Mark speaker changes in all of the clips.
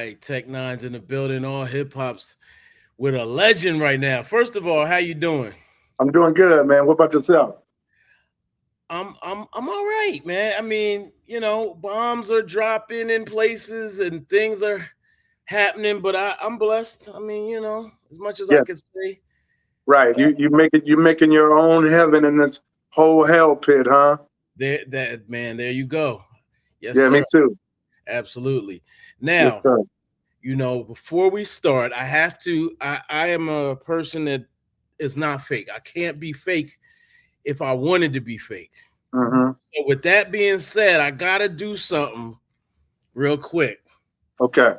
Speaker 1: right, Tech Nine's in the building. All hip hop's with a legend right now. First of all, how you doing?
Speaker 2: I'm doing good, man. What about yourself?
Speaker 1: I'm all right, man. I mean, bombs are dropping in places and things are happening, but I'm blessed. I mean, as much as I
Speaker 2: Yes,
Speaker 1: could say.
Speaker 2: right. You making your own heaven in this whole hell pit, huh?
Speaker 1: There you go. Yes,
Speaker 2: Yeah, me
Speaker 1: sir.
Speaker 2: too.
Speaker 1: Absolutely.
Speaker 2: Yes,
Speaker 1: Now,
Speaker 2: sir.
Speaker 1: before we start, I have to. I am a person that is not fake. I can't be fake if I wanted to be fake.
Speaker 2: Mm-hmm.
Speaker 1: So with that being said, I gotta do something real quick.
Speaker 2: Okay.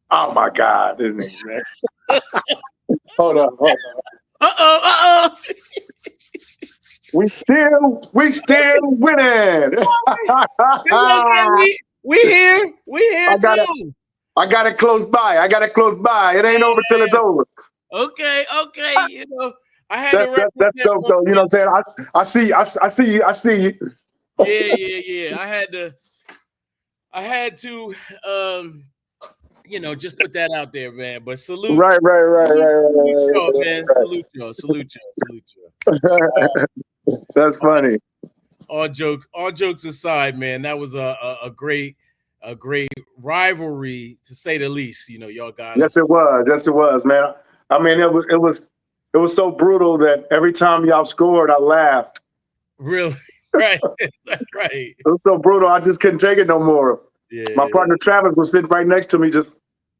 Speaker 2: Oh my God, isn't it, man? Hold on.
Speaker 1: Uh-oh.
Speaker 2: We still winning.
Speaker 1: It's okay. We here
Speaker 2: I got it.
Speaker 1: too.
Speaker 2: I got it close by. I got it close by. It ain't over till it's over.
Speaker 1: Okay. I had to
Speaker 2: That's
Speaker 1: represent
Speaker 2: dope
Speaker 1: my
Speaker 2: though. You know
Speaker 1: man.
Speaker 2: what I'm saying? I see you. I see you.
Speaker 1: Yeah. I had to just put that out there, man. But
Speaker 2: Right, right, right, right,
Speaker 1: salute
Speaker 2: right,
Speaker 1: y'all, man.
Speaker 2: right,
Speaker 1: Salute y'all.
Speaker 2: right. That's
Speaker 1: All,
Speaker 2: funny.
Speaker 1: all jokes aside, man, that was a great rivalry to say the least. Y'all got
Speaker 2: Yes,
Speaker 1: us
Speaker 2: it was. Yes, it was, man. I mean, it was so brutal that every time y'all scored, I laughed.
Speaker 1: really right. Right.
Speaker 2: It was so brutal, I just couldn't take it no more. My
Speaker 1: Yeah,
Speaker 2: partner Travis was sitting right next to me, just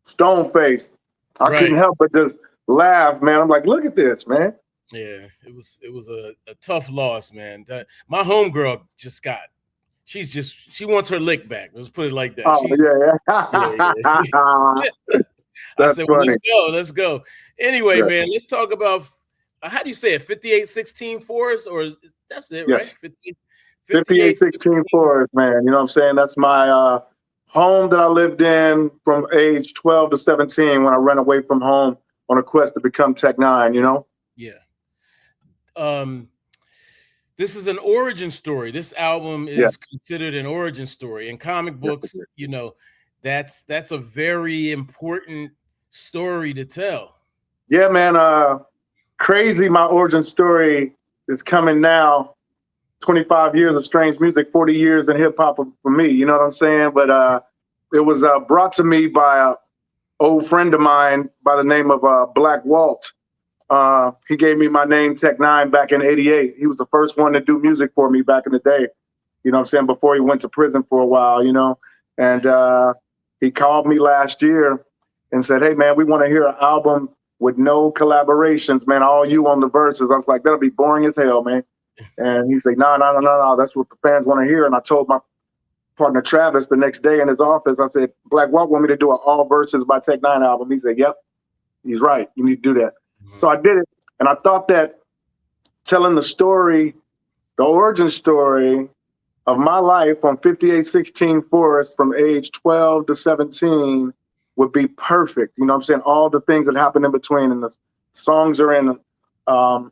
Speaker 2: stone faced. I
Speaker 1: right.
Speaker 2: couldn't help but just laugh, man. I'm like, look at this, man.
Speaker 1: Yeah, it was a tough loss, man. My homegirl just got she wants her lick back. Let's put it like that.
Speaker 2: Oh
Speaker 1: Yeah.
Speaker 2: yeah,
Speaker 1: I
Speaker 2: that's
Speaker 1: said, well,
Speaker 2: funny.
Speaker 1: let's go. Anyway,
Speaker 2: Yeah.
Speaker 1: man, let's talk about how do you say it? 5816 Forest, or that's it, right?
Speaker 2: Yes.
Speaker 1: 58
Speaker 2: 5816 Forest, man. You know what I'm saying? That's my home that I lived in from age 12 to 17 when I ran away from home on a quest to become Tech Nine, you know?
Speaker 1: Yeah. Um, this is an origin story. This album
Speaker 2: Yeah.
Speaker 1: is considered an origin story. In comic
Speaker 2: Yes, it
Speaker 1: books,
Speaker 2: is.
Speaker 1: that's a very important story to tell.
Speaker 2: Yeah, man. Crazy my origin story is coming now. 25 years of strange music, 40 years in hip hop for me, you know what I'm saying? But it was brought to me by a old friend of mine by the name of Black Walt. He gave me my name, Tech Nine, back in '88. He was the first one to do music for me back in the day. You know what I'm saying? Before he went to prison for a while, you know. And he called me last year and said, "Hey, man, we want to hear an album with no collaborations, man. All you on the verses." I was like, "That'll be boring as hell, man." And he's like, "No, no, no, no, no. That's what the fans want to hear." And I told my partner Travis the next day in his office, I said, "Black Walt want me to do an all verses by Tech Nine album." He said, "Yep, he's right. You need to do that." So
Speaker 1: Mhm.
Speaker 2: I did it. And I thought that telling the story, the origin story of my life on 5816 Forest from age 12 to 17 would be perfect. You know what I'm saying? All the things that happened in between, and the songs are in um,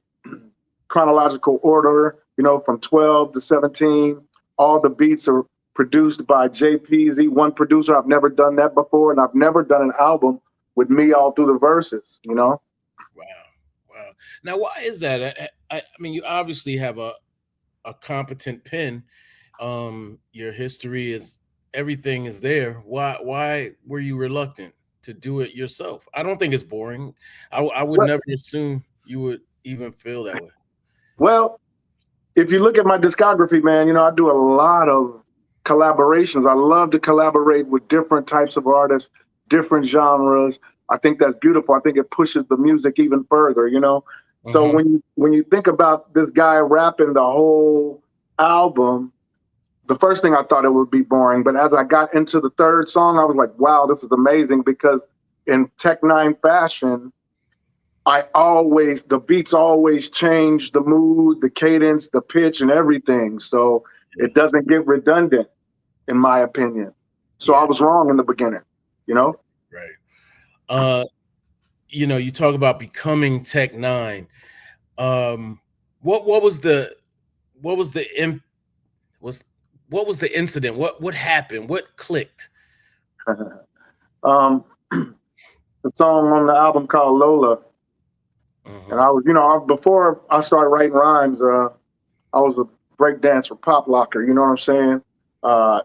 Speaker 2: chronological order, you know, from 12 to 17. All the beats are produced by JPZ, one producer. I've never done that before, and I've never done an album with me all through the verses, you know?
Speaker 1: Wow. Wow. Now, why is that? I mean, you obviously have a competent pen. Your history is everything is there. Why were you reluctant to do it yourself? I don't think it's boring. I would
Speaker 2: Well,
Speaker 1: never assume you would even feel that way.
Speaker 2: well, if you look at my discography, man, you know, I do a lot of collaborations. I love to collaborate with different types of artists, different genres. I think that's beautiful. I think it pushes the music even further, you know. So
Speaker 1: Hmm.
Speaker 2: when you think about this guy rapping the whole album, the first thing I thought it would be boring, but as I got into the third song, I was like, wow, this is amazing because in Tech Nine fashion, the beats always change the mood, the cadence, the pitch, and everything. So
Speaker 1: Yeah.
Speaker 2: it doesn't get redundant, in my opinion. So I
Speaker 1: Yeah.
Speaker 2: was wrong in the beginning, you know?
Speaker 1: Right. Uh, you talk about becoming Tech Nine. Um, what was the was what was the incident? What happened? What clicked?
Speaker 2: Um, the song on the album called Lola. And I was, before I started writing rhymes, I was a break dancer, pop locker, you know what I'm saying? Uh,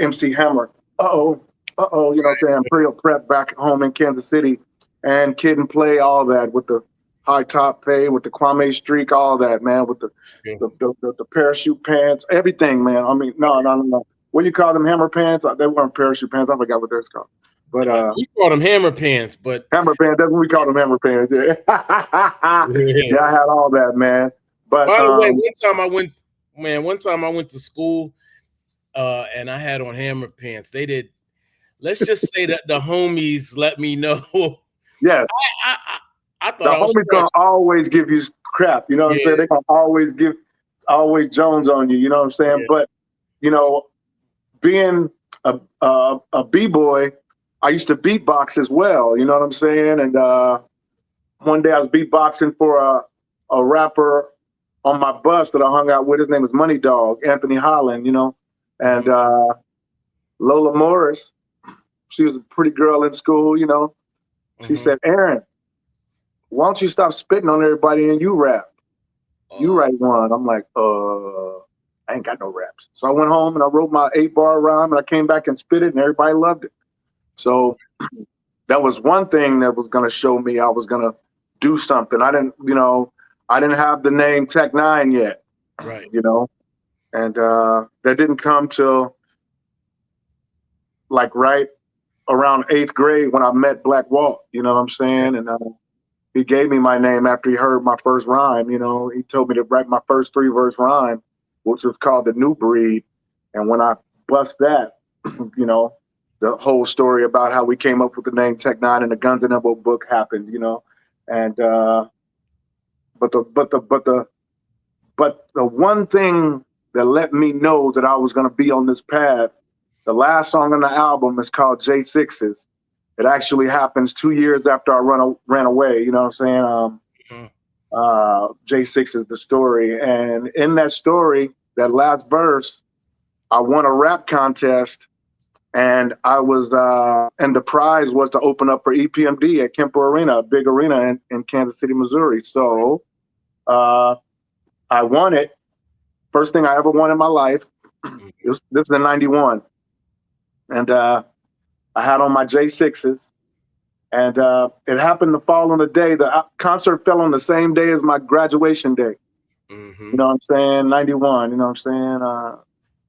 Speaker 2: MC Hammer, you know what I'm saying? Pretty prep back at home in Kansas City, and Kid and Play, all that with the high top fade, with the Kwame streak, all that, man, with
Speaker 1: Yeah.
Speaker 2: the parachute pants, everything, man. I mean, no. What do you call them, hammer pants? They weren't parachute pants. I forgot what they're called. But
Speaker 1: We call them hammer pants, but
Speaker 2: hammer pants, that's what we call them, hammer pants. Yeah.
Speaker 1: yeah.
Speaker 2: Yeah, I had all that, man. But
Speaker 1: By the way, one time I went to school and I had on hammer pants. They did, let's just say that the homies let me know.
Speaker 2: yeah,
Speaker 1: I, I
Speaker 2: the
Speaker 1: thought I was
Speaker 2: homie's gonna
Speaker 1: fresh.
Speaker 2: always give you crap. You know what I'm saying?
Speaker 1: Yeah,
Speaker 2: They're gonna always Jones on you. You know what I'm saying?
Speaker 1: yeah.
Speaker 2: But you know, being a b-boy, I used to beatbox as well. You know what I'm saying? And one day I was beatboxing for a rapper on my bus that I hung out with. His name is Money Dog, Anthony Holland. You know, and Lola Morris. She was a pretty girl in school. You know, she said, "Aaron, why don't you stop spitting on everybody and you rap? You write one." I'm like, I ain't got no raps. So I went home and I wrote my 8-bar rhyme and I came back and spit it and everybody loved it. So that was one thing that was gonna show me I was gonna do something. I didn't have the name Tech-9 yet.
Speaker 1: Right.
Speaker 2: You know, and that didn't come till like right around 8th grade when I met Black Walt. You know what I'm saying? And he gave me my name after he heard my first rhyme. You know, he told me to write my first 3-verse rhyme, which was called The New Breed. And when I bust that, you know, the whole story about how we came up with the name Tech-9 and the Guns and Elbow book happened, you know. And but the one thing that let me know that I was gonna be on this path, the last song on the album is called J6's. It actually happens 2 years after I ran away. You know what I'm saying? J6 is the story, and in that story, that last verse, I won a rap contest, and I was, and the prize was to open up for EPMD at Kemper Arena, a big arena in Kansas City, Missouri. So I won it. First thing I ever won in my life. This is in '91, and I had on my J6's. And it happened to fall on the day. The concert fell on the same day as my graduation day. You know what I'm saying? '91, you know what I'm saying?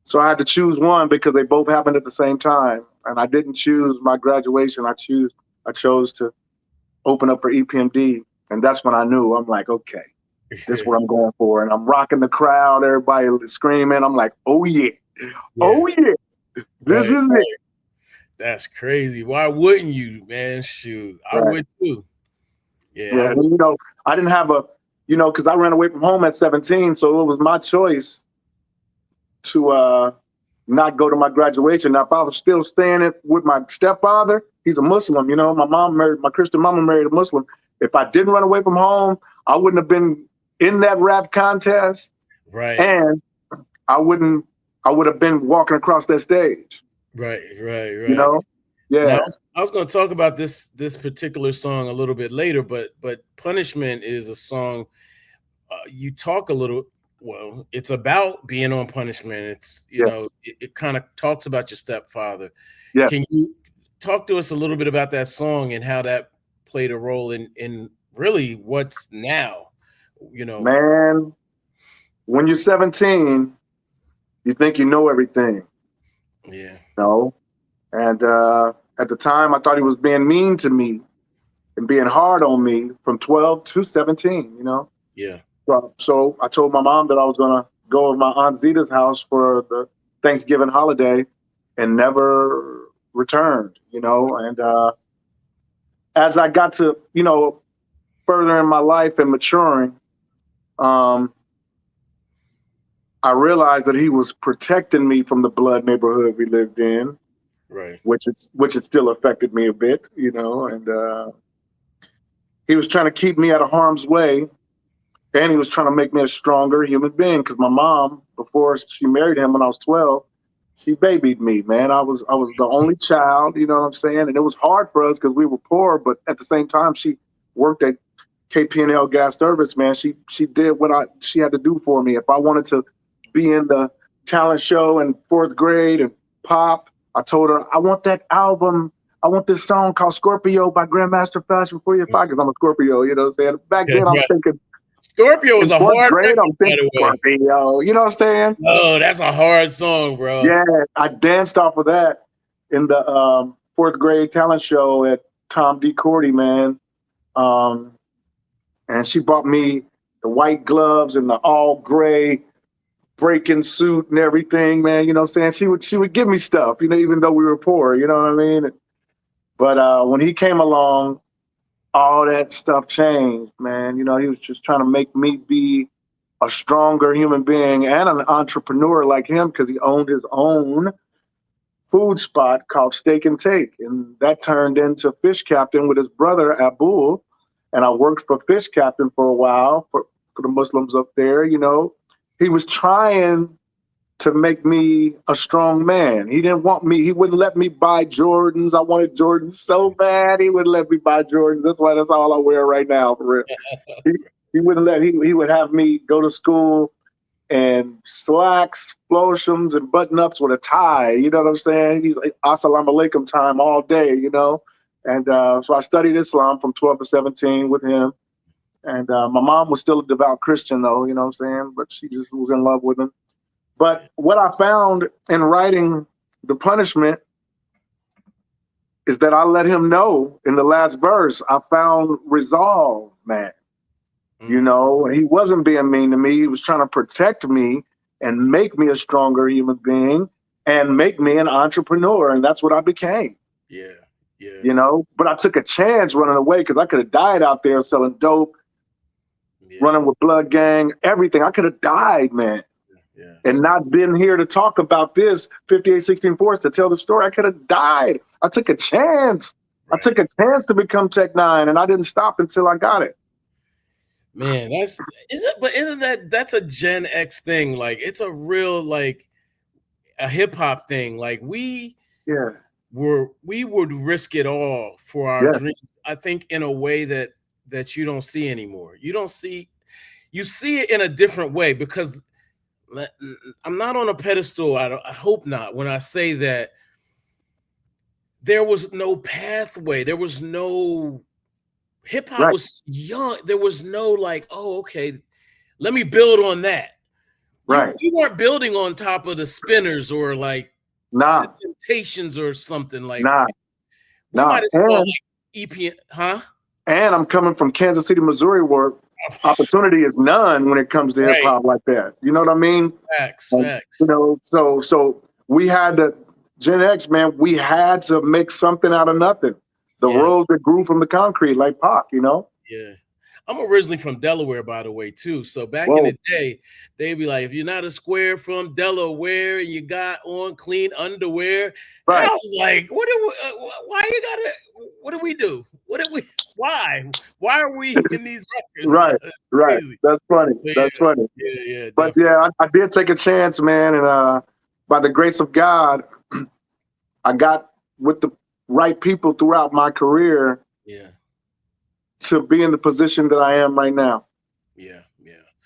Speaker 2: So I had to choose one because they both happened at the same time. And I didn't choose my graduation. I chose to open up for EPMD. And that's when I knew. I'm like, okay, this is what I'm going for. And I'm rocking the crowd, everybody screaming. I'm like, oh yeah. Oh yeah. This is it.
Speaker 1: That's crazy. Why wouldn't you, man? Shoot, I would too.
Speaker 2: Yeah, you know, I didn't have because I ran away from home at 17, so it was my choice to not go to my graduation. Now, if I was still staying with my stepfather, he's a Muslim, you know, my Christian mama married a Muslim. If I didn't run away from home, I wouldn't have been in that rap contest.
Speaker 1: Right.
Speaker 2: And I would have been walking across that stage.
Speaker 1: Right.
Speaker 2: You know? Yeah.
Speaker 1: Now, I was going to talk about this particular song a little bit later, but Punishment is a song you talk a little. Well, it's about being on punishment. It's it kind of talks about your stepfather.
Speaker 2: Yeah.
Speaker 1: Can you talk to us a little bit about that song and how that played a role in really what's now? You know,
Speaker 2: man, when you're 17, you think you know everything.
Speaker 1: Yeah.
Speaker 2: No. And at the time, I thought he was being mean to me and being hard on me from 12 to 17, you know?
Speaker 1: Yeah.
Speaker 2: So I told my mom that I was going to go over my Aunt Zita's house for the Thanksgiving holiday and never returned, you know? And as I got to, further in my life and maturing, I realized that he was protecting me from the blood neighborhood we lived in.
Speaker 1: Right.
Speaker 2: Which it still affected me a bit, you know, and he was trying to keep me out of harm's way, and he was trying to make me a stronger human being. Because my mom, before she married him when I was 12, she babied me, man. I was the only child, you know what I'm saying? And it was hard for us because we were poor, but at the same time, she worked at KP&L gas service, man. She did what she had to do for me. If I wanted to be in the talent show in fourth grade and pop, I told her I want that album. I want this song called Scorpio by Grandmaster Flash before you five, because I'm a Scorpio, you know what I'm saying? Back
Speaker 1: Yeah,
Speaker 2: then I'm
Speaker 1: right.
Speaker 2: thinking
Speaker 1: Scorpio
Speaker 2: in
Speaker 1: was a
Speaker 2: fourth
Speaker 1: hard
Speaker 2: grade,
Speaker 1: record,
Speaker 2: I'm
Speaker 1: by
Speaker 2: thinking
Speaker 1: the way.
Speaker 2: Scorpio, you know what I'm saying?
Speaker 1: Oh, that's a hard song, bro.
Speaker 2: Yeah, I danced off of that in the fourth grade talent show at Tom D. Cordy, man. Um, and she bought me the white gloves and the all gray breaking suit and everything, man. You know what I'm saying? She would give me stuff, you know, even though we were poor, you know what I mean? But when he came along, all that stuff changed, man. You know, he was just trying to make me be a stronger human being and an entrepreneur like him, because he owned his own food spot called Steak and Take. And that turned into Fish Captain with his brother, Abul. And I worked for Fish Captain for a while for the Muslims up there, you know. He was trying to make me a strong man. He didn't want me, he wouldn't let me buy Jordans. I wanted Jordans so bad, he wouldn't let me buy Jordans. That's all I wear right now, for real. He, he wouldn't let, he would have me go to school and slacks, floshams, and button-ups with a tie. You know what I'm saying? He's like, assalamu alaikum time all day, you know? And so I studied Islam from 12 to 17 with him. And my mom was still a devout Christian, though, you know what I'm saying? But she just was in love with him. But what I found in writing The Punishment is that I let him know in the last verse, I found resolve, man. You know, he wasn't being mean to me. He was trying to protect me and make me a stronger human being and make me an entrepreneur. And that's what I became.
Speaker 1: Yeah, yeah.
Speaker 2: You know, but I took a chance running away, because I could have died out there selling dope, running with Blood Gang, everything. I could have died, man.
Speaker 1: Yeah.
Speaker 2: And not been here to talk about this 5816 Force to tell the story. I could have died. I took a chance.
Speaker 1: Right.
Speaker 2: I took a chance to become Tech-9, and I didn't stop until I got it.
Speaker 1: Man, that's a Gen X thing. Like, it's a real, like, a hip hop thing. Like, we would risk it all for our dreams. I think in a way that you don't see anymore. You see it in a different way, because I'm not on a pedestal. I hope not. When I say that there was no pathway, there was no hip hop was young. There was no like, oh, okay, let me build on that. You weren't building on top of the Spinners or like the Temptations or something like. We might have saw like EP, huh?
Speaker 2: And I'm coming from Kansas City, Missouri, where opportunity is none when it comes to hip hop like that. You know what I mean?
Speaker 1: Facts.
Speaker 2: You know, so we had to, Gen X, man, we had to make something out of nothing. The world that grew from the concrete, like Pac, you know?
Speaker 1: Yeah. I'm originally from Delaware, by the way, too. So back in the day, they'd be like, if you're not a square from Delaware, you got on clean underwear. And I was like, what do we do? Why are we in these records?
Speaker 2: Right. That's funny. That's funny.
Speaker 1: Yeah.
Speaker 2: But yeah, I did take a chance, man. And by the grace of God, I got with the right people throughout my career.
Speaker 1: Yeah.
Speaker 2: To be in the position that I am right now.
Speaker 1: Yeah.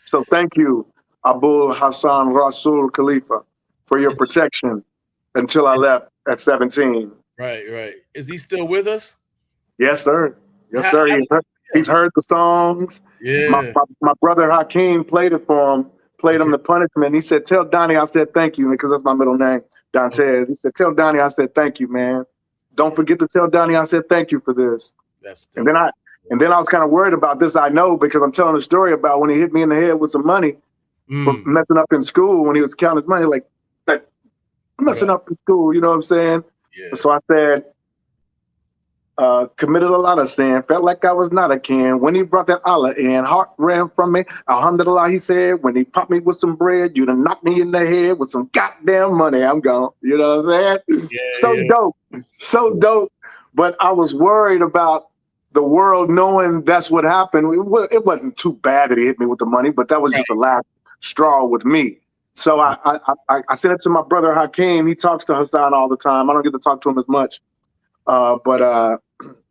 Speaker 2: So thank you, Abul Hassan Rasul Khalifa, for your protection until I left at 17.
Speaker 1: Right. Is he still with us?
Speaker 2: Yes, sir. He's heard the songs.
Speaker 1: Yeah.
Speaker 2: My brother Hakeem played it for him, played him The Punishment. He said, tell Donnie I said thank you, because that's my middle name, Dantes. He said, tell Donnie I said thank you, man. Don't forget to tell Donnie I said thank you for this.
Speaker 1: That's
Speaker 2: dope. And then I was kind of worried about this, I know, because I'm telling a story about when he hit me in the head with some money for messing up in school when he was counting his money, like messing up in school, you know what I'm saying?
Speaker 1: Yeah.
Speaker 2: So I said, committed a lot of sin, felt like I was not a kin. When he brought that Allah in, heart ran from me. Alhamdulillah, he said, when he popped me with some bread, you'd have knocked me in the head with some goddamn money. I'm gone. You know what I'm saying? Dope. So dope. But I was worried about the world knowing that's what happened. It wasn't too bad that he hit me with the money, but that was just the last straw with me. So I sent it to my brother Hakeem. He talks to Hassan all the time. I don't get to talk to him as much. But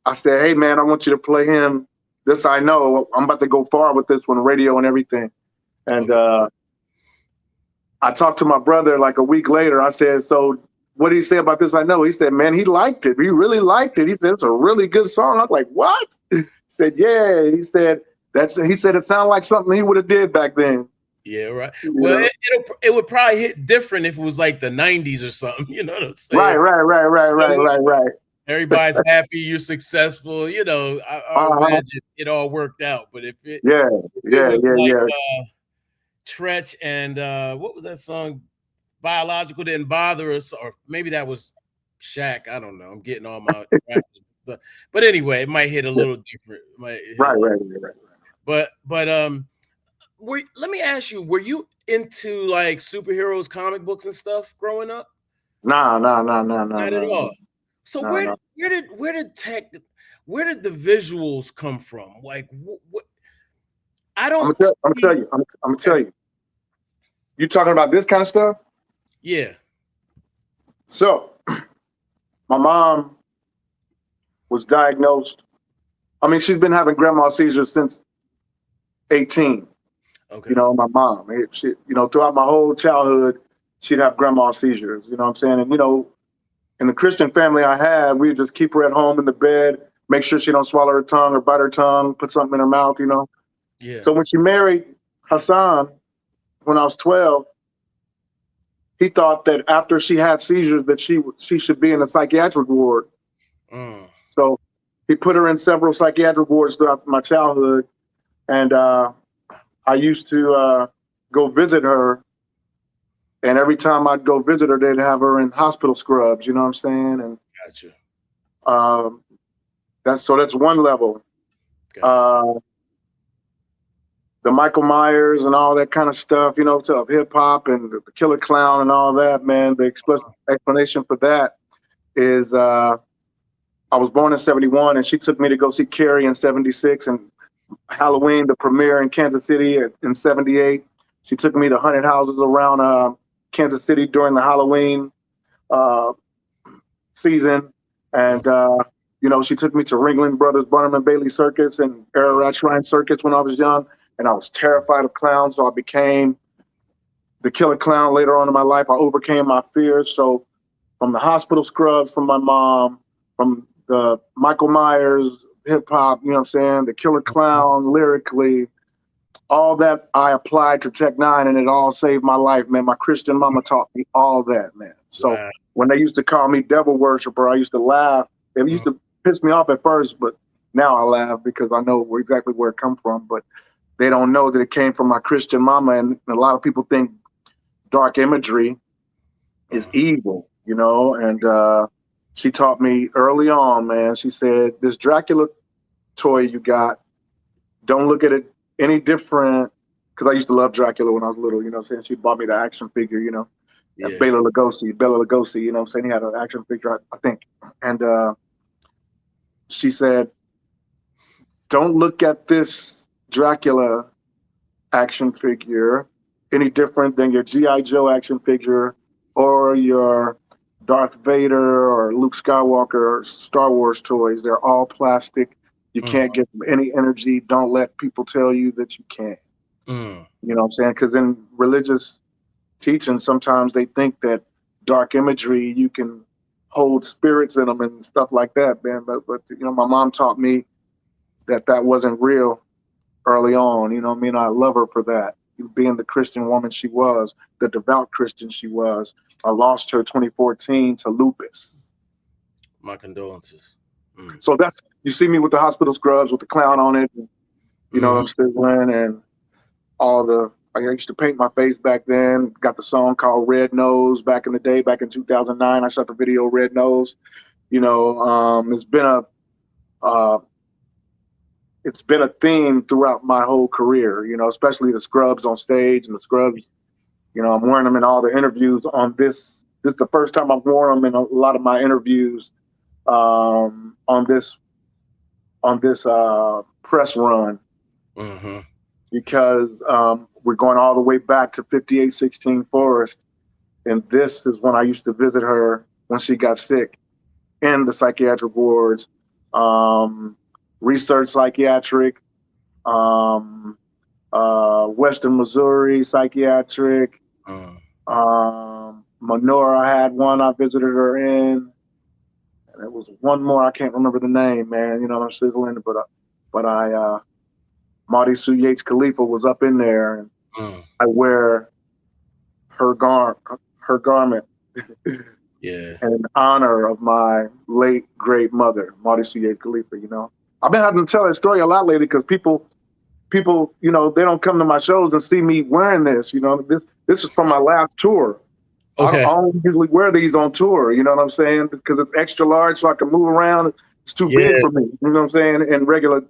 Speaker 2: I said, hey, man, I want you to play him This I Know. I'm about to go far with this one, radio and everything. And I talked to my brother like a week later. I said, so what did he say about This I Know? He said, man, he liked it. He really liked it. He said, it's a really good song. I was like, what? He said, yeah. He said, it sounded like something he would have did back then.
Speaker 1: Yeah, right. Well, it would probably hit different if it was like the 90s or something. You know what I'm saying?
Speaker 2: Right.
Speaker 1: Everybody's happy, you're successful. You know, I imagine it all worked out. But if it was like Tretch and what was that song? Biological Didn't Bother Us, or maybe that was Shaq. I don't know. I'm getting all my stuff. But anyway, it might hit a little different.
Speaker 2: Right.
Speaker 1: But let me ask you, were you into like superheroes, comic books and stuff growing up?
Speaker 2: Nah.
Speaker 1: Not at all. So where did the visuals come from? Like what I don't
Speaker 2: I'm gonna tell you. You talking about this kind of stuff?
Speaker 1: Yeah.
Speaker 2: So my mom was diagnosed. I mean, she's been having grandma seizures since 18.
Speaker 1: Okay.
Speaker 2: You know, my mom, she, throughout my whole childhood, she'd have grandma seizures, you know what I'm saying? And, in the Christian family I had, we just keep her at home in the bed, make sure she don't swallow her tongue or bite her tongue, put something in her mouth,
Speaker 1: Yeah.
Speaker 2: So when she married Hassan, when I was 12, he thought that after she had seizures that she should be in a psychiatric ward. So he put her in several psychiatric wards throughout my childhood. And I used to go visit her. And every time I'd go visit her, they'd have her in hospital scrubs, you know what I'm saying? And
Speaker 1: gotcha.
Speaker 2: That's one level. The Michael Myers and all that kind of stuff, of hip hop and the Killer Clown and all that, man. The explanation for that is I was born in 71 and she took me to go see Carrie in 76 and Halloween, the premiere in Kansas City in 78. She took me to haunted houses around Kansas City during the Halloween season. And, she took me to Ringling Brothers, Barnum and Bailey Circus and Ararat Shrine Circus when I was young. And I was terrified of clowns. So I became the Killer Clown later on in my life. I overcame my fears. So from the hospital scrubs from my mom, from the Michael Myers, hip hop, you know what I'm saying? The Killer Clown, lyrically, all that I applied to Tech Nine and it all saved my life, man. My Christian mama taught me all that, man. So when they used to call me devil worshiper, I used to laugh. It used to piss me off at first, but now I laugh because I know exactly where it come from. But they don't know that it came from my Christian mama. And a lot of people think dark imagery is evil, and she taught me early on, man. She said, this Dracula toy you got, don't look at it any different. Because I used to love Dracula when I was little, you know what I'm saying? She bought me the action figure, Bela Lugosi, you know what I'm saying? He had an action figure, I think. And she said, don't look at this Dracula action figure any different than your G.I. Joe action figure or your Darth Vader or Luke Skywalker or Star Wars toys. They're all plastic. You can't get any energy. Don't let people tell you that you can't. You know what I'm saying? Because in religious teaching, sometimes they think that dark imagery, you can hold spirits in them and stuff like that, man. But my mom taught me that wasn't real early on. You know what I mean? I love her for that. Being the Christian woman she was, the devout Christian she was. I lost her 2014 to lupus.
Speaker 1: My condolences.
Speaker 2: So you see me with the hospital scrubs with the clown on it. And, what I'm still wearing and I used to paint my face back then. Got the song called Red Nose back in the day, back in 2009. I shot the video Red Nose. It's been a theme throughout my whole career, especially the scrubs on stage and the scrubs, I'm wearing them in all the interviews on this. This is the first time I've worn them in a lot of my interviews on this press run. because we're going all the way back to 5816 Forest. And this is when I used to visit her when she got sick in the psychiatric wards, research psychiatric, um, Western Missouri psychiatric, Monora, I had one I visited her in. And it was one more, I can't remember the name, man. You know, I'm sizzling, but Marty Sue Yates Khalifa was up in there, and I wear her garment
Speaker 1: Yeah.
Speaker 2: in honor of my late great mother, Marty Sue Yates Khalifa. You know, I've been having to tell that story a lot lately because people, you know, they don't come to my shows and see me wearing this. You know, this is from my last tour.
Speaker 1: Okay.
Speaker 2: I don't usually wear these on tour, you know what I'm saying? Because it's extra large, so I can move around. It's too big for me, you know what I'm saying? In regular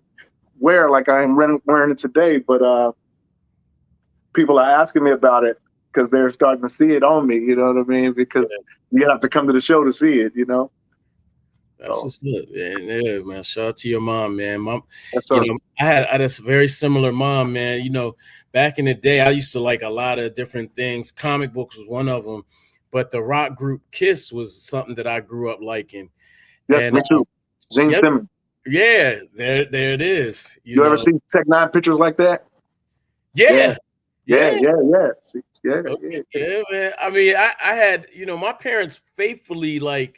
Speaker 2: wear, like I am wearing it today. But people are asking me about it because they're starting to see it on me, you know what I mean? Because you have to come to the show to see it, you know?
Speaker 1: That's what's up. Yeah, man. Shout out to your mom, man. Mom,
Speaker 2: Yes,
Speaker 1: you
Speaker 2: sir.
Speaker 1: know, I had a very similar mom, man. You know, back in the day, I used to like a lot of different things. Comic books was one of them, but the rock group Kiss was something that I grew up liking.
Speaker 2: Yes,
Speaker 1: And
Speaker 2: me too. Gene
Speaker 1: yep,
Speaker 2: Simmons.
Speaker 1: yeah, there it is. You
Speaker 2: You ever
Speaker 1: know,
Speaker 2: see Tech-9 pictures like that?
Speaker 1: yeah, yeah.
Speaker 2: See, yeah.
Speaker 1: Yeah, man. I mean, I had, you know, my parents faithfully, like,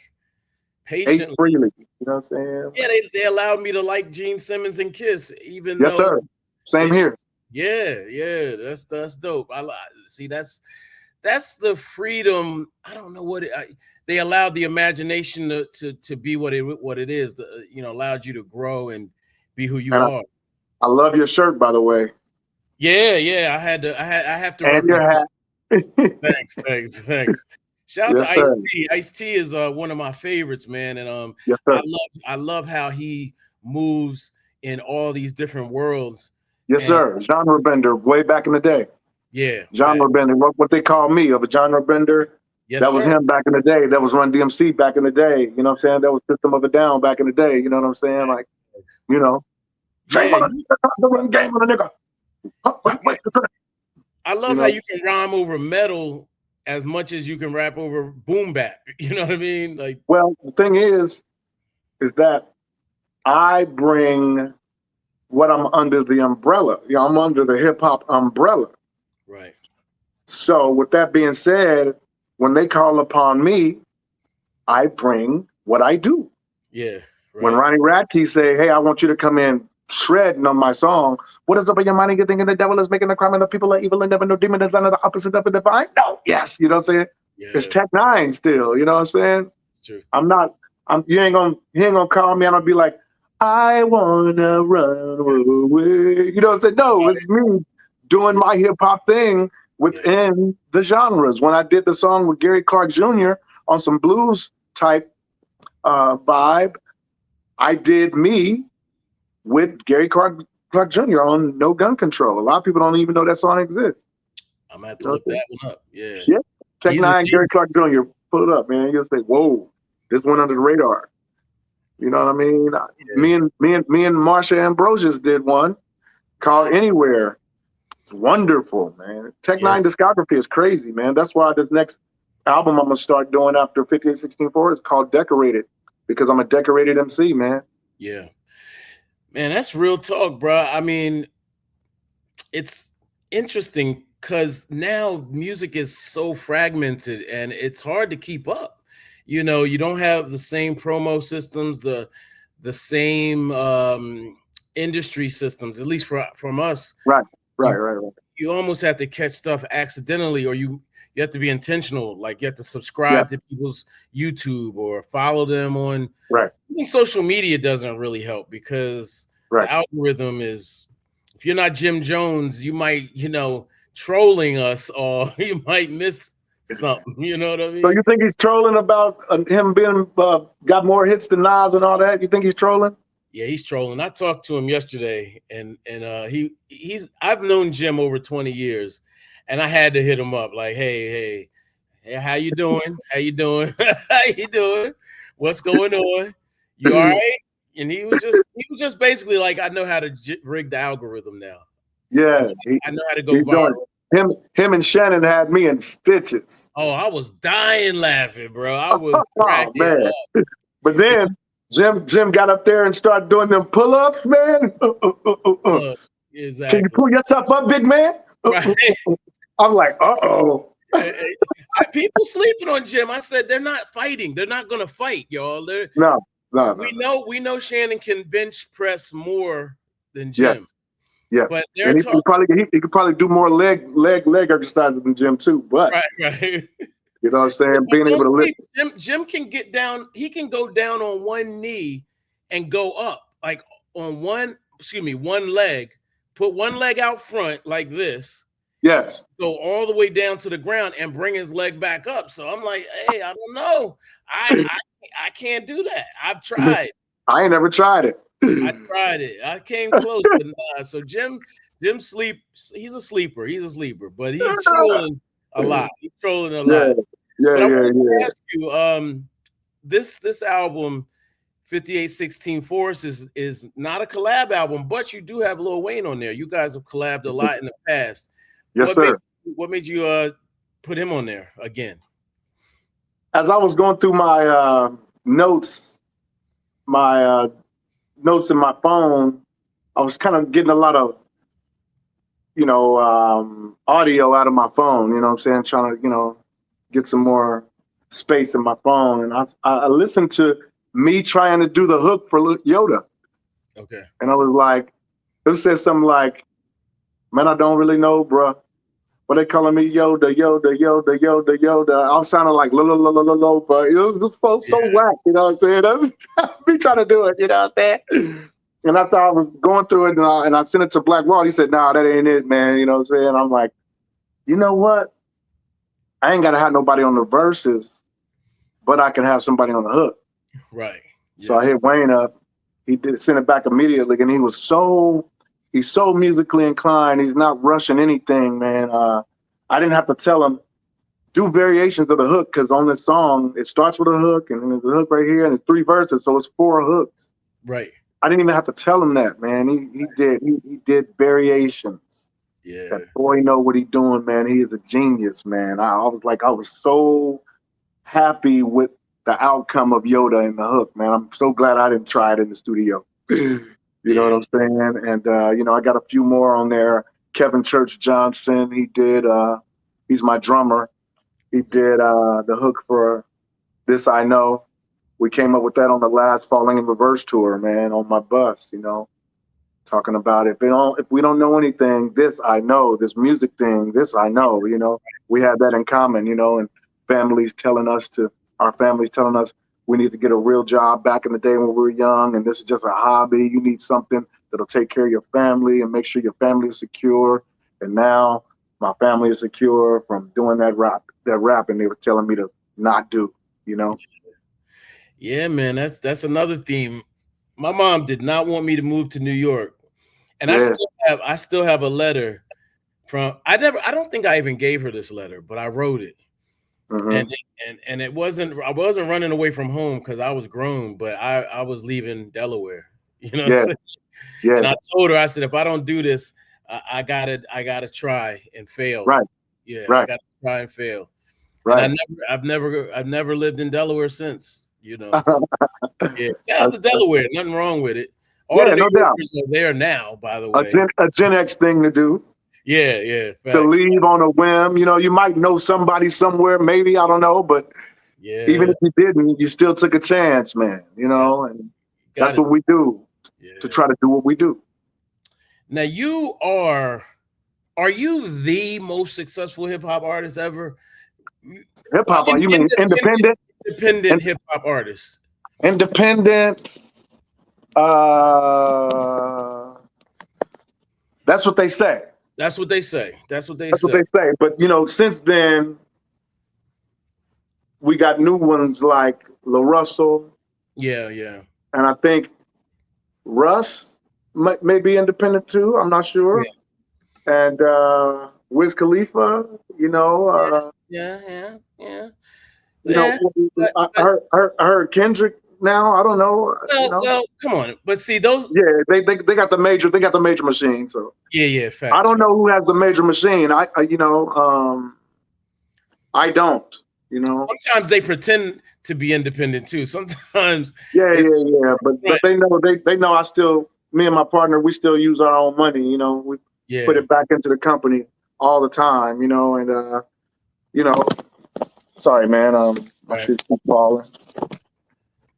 Speaker 2: Ace
Speaker 1: patiently,
Speaker 2: Frehley, you know what I'm saying?
Speaker 1: yeah, they allowed me to like Gene Simmons and Kiss, even
Speaker 2: Yes,
Speaker 1: though
Speaker 2: sir. Same
Speaker 1: they,
Speaker 2: here.
Speaker 1: yeah, that's dope. See, that's the freedom. I don't know what they allowed the imagination to be what it is. You know, allowed you to grow and be who you
Speaker 2: And
Speaker 1: are.
Speaker 2: I love your shirt, by the way.
Speaker 1: Yeah. I have to
Speaker 2: And your
Speaker 1: represent.
Speaker 2: hat.
Speaker 1: Thanks. Shout out to
Speaker 2: Yes, sir.
Speaker 1: Ice-T. Ice-T is one of my favorites, man. And
Speaker 2: Yes, sir.
Speaker 1: I love how he moves in all these different worlds.
Speaker 2: Yes,
Speaker 1: And
Speaker 2: sir. Genre bender, way back in the day.
Speaker 1: yeah,
Speaker 2: Genre bender, what they call me of a genre bender.
Speaker 1: yes,
Speaker 2: That was
Speaker 1: sir.
Speaker 2: him back in the day. That was Run DMC back in the day. You know what I'm saying? That was System of a Down back in the day. You know what I'm saying? Like, you know, shame
Speaker 1: Yeah,
Speaker 2: on the run game on the nigga.
Speaker 1: you can. I
Speaker 2: You
Speaker 1: love how
Speaker 2: know,
Speaker 1: you can rhyme over metal as much as you can rap over boom bap. You know what I mean? Like,
Speaker 2: well, the thing is that I bring what I'm under the umbrella. You know, I'm under the hip hop umbrella.
Speaker 1: right.
Speaker 2: So, with that being said, when they call upon me, I bring what I do.
Speaker 1: Yeah,
Speaker 2: When
Speaker 1: right.
Speaker 2: Ronnie Radke say, "Hey, I want you to come in shredding on my song," what is up in your mind? You're thinking the devil is making a crime and the people are evil and never know demon is under the opposite of the divine. No, yes, you know what I'm saying? It's
Speaker 1: Yeah,
Speaker 2: Tech-9 still. You know what I'm saying?
Speaker 1: true.
Speaker 2: I'm not. He ain't gonna call me and I'll be like, "I wanna run away." You know what I'm saying? No, it's me doing my hip hop thing
Speaker 1: Yeah,
Speaker 2: within the genres. When I did the song with Gary Clark Jr. on some blues type vibe, I did me with Gary Clark Jr. on No Gun Control. A lot of people don't even know that song exists.
Speaker 1: I'm gonna have
Speaker 2: You
Speaker 1: to
Speaker 2: know what
Speaker 1: look
Speaker 2: I'm saying?
Speaker 1: that one up. Yeah,
Speaker 2: Yeah. Tech
Speaker 1: he's a
Speaker 2: Nine, Gary
Speaker 1: genius.
Speaker 2: Clark Jr. Pull it up, man. You'll say, "Whoa, this went under the radar." You know what I mean?
Speaker 1: Yeah,
Speaker 2: Me and Marsha Ambrosius did one called Anywhere. It's wonderful, man.
Speaker 1: yeah.
Speaker 2: Tech-9 discography is crazy, man. That's why this next album I'm gonna start doing after 5816 is called Decorated, because I'm a decorated MC, man.
Speaker 1: Yeah, man, that's real talk, bro. I mean, it's interesting because now music is so fragmented and it's hard to keep up. You know, you don't have the same promo systems, the same industry systems, at least from us.
Speaker 2: Right,
Speaker 1: You
Speaker 2: right.
Speaker 1: you almost have to catch stuff accidentally, or you have to be intentional. Like you have to
Speaker 2: Yes,
Speaker 1: subscribe to people's YouTube or follow them on
Speaker 2: right,
Speaker 1: even social media doesn't really help because
Speaker 2: right.
Speaker 1: the algorithm is, if you're not Jim Jones, you might, you know, trolling us or you might miss something. You know what I
Speaker 2: So
Speaker 1: mean?
Speaker 2: you think he's trolling about him being got more hits than Nas and all that? You think he's trolling?
Speaker 1: Yeah, he's trolling. I talked to him yesterday, and he's I've known Jim over 20 years, and I had to hit him up like, hey, how you doing? How you doing? How you doing? What's going on? You all right? And he was just basically like, I know how to rig the algorithm now.
Speaker 2: Yeah,
Speaker 1: I know how to go
Speaker 2: he's doing
Speaker 1: viral.
Speaker 2: him and Shannon had me in stitches.
Speaker 1: Oh, I was dying laughing, bro. I was
Speaker 2: Oh
Speaker 1: cracking
Speaker 2: man.
Speaker 1: up.
Speaker 2: But
Speaker 1: You
Speaker 2: then Jim got up there and started doing them pull-ups, man.
Speaker 1: know,
Speaker 2: Can you
Speaker 1: exactly.
Speaker 2: pull yourself up, big man?
Speaker 1: Right.
Speaker 2: I'm like, uh-oh.
Speaker 1: People sleeping on Jim. I said they're not fighting. They're not gonna fight, y'all.
Speaker 2: No.
Speaker 1: We know Shannon can bench press more than Jim,
Speaker 2: Yes. Yes.
Speaker 1: but they're
Speaker 2: And he
Speaker 1: talking
Speaker 2: could probably do more leg exercises than Jim too. But
Speaker 1: right.
Speaker 2: you know what I'm saying?
Speaker 1: But
Speaker 2: Being
Speaker 1: don't
Speaker 2: able to lift.
Speaker 1: sleep. Jim can get down. He can go down on one knee and go up, like on one leg. Put one leg out front like this.
Speaker 2: Yes.
Speaker 1: Go all the way down to the ground and bring his leg back up. So I'm like, hey, I don't know. I can't do that. I've tried.
Speaker 2: I ain't never tried it.
Speaker 1: I tried it. I came close, but nah. So Jim sleeps. He's a sleeper. He's a sleeper, but he's trolling a lot. He's trolling a
Speaker 2: Yeah.
Speaker 1: lot.
Speaker 2: Yeah,
Speaker 1: But I
Speaker 2: yeah,
Speaker 1: wanted to
Speaker 2: yeah.
Speaker 1: ask you, this album, 5816 Force, is not a collab album, but you do have Lil Wayne on there. You guys have collabed a lot in the past.
Speaker 2: Yes, sir.
Speaker 1: What made you put him on there again?
Speaker 2: As I was going through my notes, my notes in my phone, I was kind of getting a lot of, audio out of my phone. You know what I'm saying? Trying to, get some more space in my phone. And I listened to me trying to do the hook for Yoda.
Speaker 1: Okay.
Speaker 2: And I was like, it said something like, man, I don't really know, bruh. But they calling me Yoda, Yoda, Yoda, Yoda, Yoda. I'm sounding like lo, but it was just so
Speaker 1: Yeah.
Speaker 2: whack, you know what I'm saying? That's me trying to do it, you know what I'm saying? And after I was going through it and I sent it to Black Wall, he said, nah, that ain't it, man. You know what I'm saying? I'm like, you know what? I ain't got to have nobody on the verses, but I can have somebody on the hook.
Speaker 1: Right.
Speaker 2: So I hit Wayne up. He did send it back immediately, and he's so musically inclined. He's not rushing anything, man. I didn't have to tell him do variations of the hook because on this song it starts with a hook and then there's a hook right here and it's 3 verses, so it's 4 hooks.
Speaker 1: Right.
Speaker 2: I didn't even have to tell him that, man. He did variations.
Speaker 1: Yeah.
Speaker 2: That boy know what he doing, man. He is a genius, man. I was so happy with the outcome of Yoda and the hook, man. I'm so glad I didn't try it in the studio. You know what I'm saying? And I got a few more on there. Kevin Church Johnson, he did he's my drummer. He did the hook for This I Know. We came up with that on the last Falling in Reverse tour, man, on my bus, talking about if we don't know anything, this I know, this music thing, this I know, we have that in common, and our families telling us we need to get a real job back in the day when we were young, and this is just a hobby. You need something that'll take care of your family and make sure your family is secure. And now my family is secure from doing that rap, and they were telling me to not do,
Speaker 1: Yeah, man, that's another theme. My mom did not want me to move to New York, and
Speaker 2: Yeah.
Speaker 1: I still have a letter from I don't think I even gave her this letter, but I wrote it.
Speaker 2: Mm-hmm.
Speaker 1: And I wasn't running away from home because I was grown, but I was leaving Delaware, you know what I'm
Speaker 2: Yeah.
Speaker 1: saying?
Speaker 2: Yeah.
Speaker 1: And I told her, I said, if I don't do this, I gotta try and fail.
Speaker 2: Right.
Speaker 1: Yeah, I
Speaker 2: Right.
Speaker 1: gotta try and fail. And
Speaker 2: Right.
Speaker 1: I've never lived in Delaware since, So, yeah, shout out to Delaware. Nothing wrong with it. All the
Speaker 2: Yeah,
Speaker 1: New
Speaker 2: no doubt.
Speaker 1: Yorkers are there now, by the
Speaker 2: A
Speaker 1: way.
Speaker 2: Gen X thing to do.
Speaker 1: Yeah,
Speaker 2: To
Speaker 1: facts.
Speaker 2: leave on a whim. You might know somebody somewhere, maybe, I don't know, but even
Speaker 1: Yeah,
Speaker 2: if you didn't, you still took a chance, man, and
Speaker 1: got
Speaker 2: that's
Speaker 1: it.
Speaker 2: what we do to
Speaker 1: Yeah.
Speaker 2: try to do what we do.
Speaker 1: Now are you the most successful hip hop artist ever?
Speaker 2: Hip hop, you mean independent?
Speaker 1: Independent hip hop artist.
Speaker 2: Independent, uh, that's what they say.
Speaker 1: That's what they say. That's what they
Speaker 2: That's what
Speaker 1: say.
Speaker 2: they say. But, since then, we got new ones like La Russell,
Speaker 1: Yeah.
Speaker 2: and I think Russ may be independent too. I'm not sure.
Speaker 1: Yeah.
Speaker 2: And Wiz Khalifa,
Speaker 1: Yeah.
Speaker 2: you know,
Speaker 1: Yeah. But
Speaker 2: I heard Kendrick now. I don't know. You know.
Speaker 1: Well, come on. But see, those.
Speaker 2: Yeah, they got the major machine. So
Speaker 1: Yeah,
Speaker 2: I
Speaker 1: facts.
Speaker 2: don't know who has the major machine. I don't. You know.
Speaker 1: Sometimes they pretend to be independent too. Sometimes
Speaker 2: Yeah,
Speaker 1: it's
Speaker 2: yeah, yeah. But
Speaker 1: right.
Speaker 2: they know I still, me and my partner, we still use our own money. You know, we put
Speaker 1: Yeah,
Speaker 2: it back into the company all the time. You know, and you know, sorry, man. My
Speaker 1: right.
Speaker 2: shit's keep falling.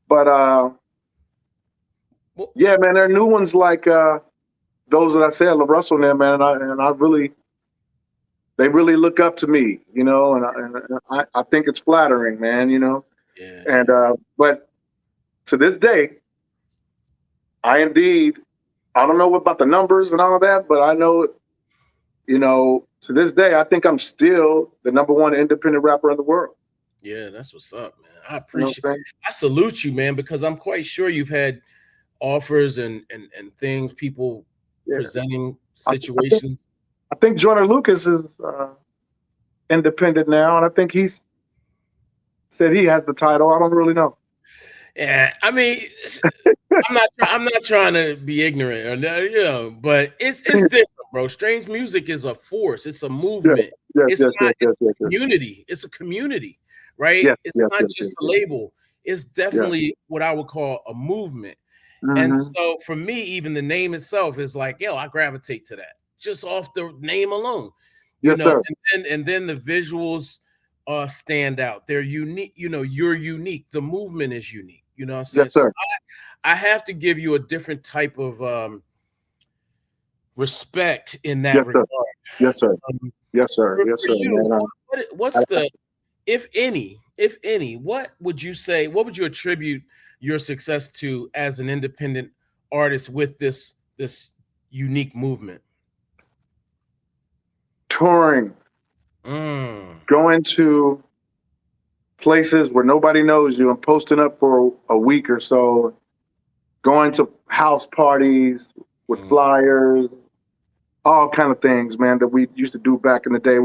Speaker 2: But
Speaker 1: Well,
Speaker 2: yeah, man, there are new ones like those that I said, LaRussell and them, man. And I really, they really look up to me. You know, and I think it's flattering, man. You know,
Speaker 1: yeah,
Speaker 2: and
Speaker 1: yeah,
Speaker 2: but to this day, I indeed, I don't know about the numbers and all of that, but I know, you know, to this day, I think I'm still the number one independent rapper in the world.
Speaker 1: yeah. That's what's up, man. I
Speaker 2: You know
Speaker 1: appreciate.
Speaker 2: what I'm saying?
Speaker 1: I salute you, man, because I'm quite sure you've had offers and things, people
Speaker 2: Yeah.
Speaker 1: presenting
Speaker 2: I, I think
Speaker 1: situations.
Speaker 2: I think Joyner Lucas is independent now, and I think he's said he has the title. I don't really know.
Speaker 1: Yeah, I mean, I'm not trying to be ignorant, or but it's different, bro. Strange music is a force. It's a
Speaker 2: Yeah.
Speaker 1: movement.
Speaker 2: Yes.
Speaker 1: It's
Speaker 2: Yes.
Speaker 1: not.
Speaker 2: Yes.
Speaker 1: It's
Speaker 2: Yes. Yes.
Speaker 1: a
Speaker 2: Yes.
Speaker 1: community. It's a community, right?
Speaker 2: Yes.
Speaker 1: It's
Speaker 2: Yes.
Speaker 1: not
Speaker 2: Yes. Yes.
Speaker 1: just a
Speaker 2: Yes.
Speaker 1: label. It's
Speaker 2: Yeah.
Speaker 1: definitely what I would call a movement. And
Speaker 2: Mm-hmm.
Speaker 1: so for me, even the name itself is like, yo, I gravitate to that just off the name alone,
Speaker 2: Yes, sir.
Speaker 1: and then the visuals stand out. They're unique, you're unique. The movement is unique, you know what I'm
Speaker 2: Yes,
Speaker 1: saying? So
Speaker 2: sir.
Speaker 1: I have to give you a different type of respect in that
Speaker 2: Yes, sir.
Speaker 1: regard.
Speaker 2: Yes, sir.
Speaker 1: Um,
Speaker 2: Yes, sir. Yes,
Speaker 1: for
Speaker 2: sir,
Speaker 1: you,
Speaker 2: man.
Speaker 1: what's the, if any, what would you say? What would you attribute your success to as an independent artist with this unique movement?
Speaker 2: Touring,
Speaker 1: Mm,
Speaker 2: going to places where nobody knows you and posting up for a week or so, going to house parties with
Speaker 1: mm,
Speaker 2: flyers, all kind of things, man, that we used to do back in the day.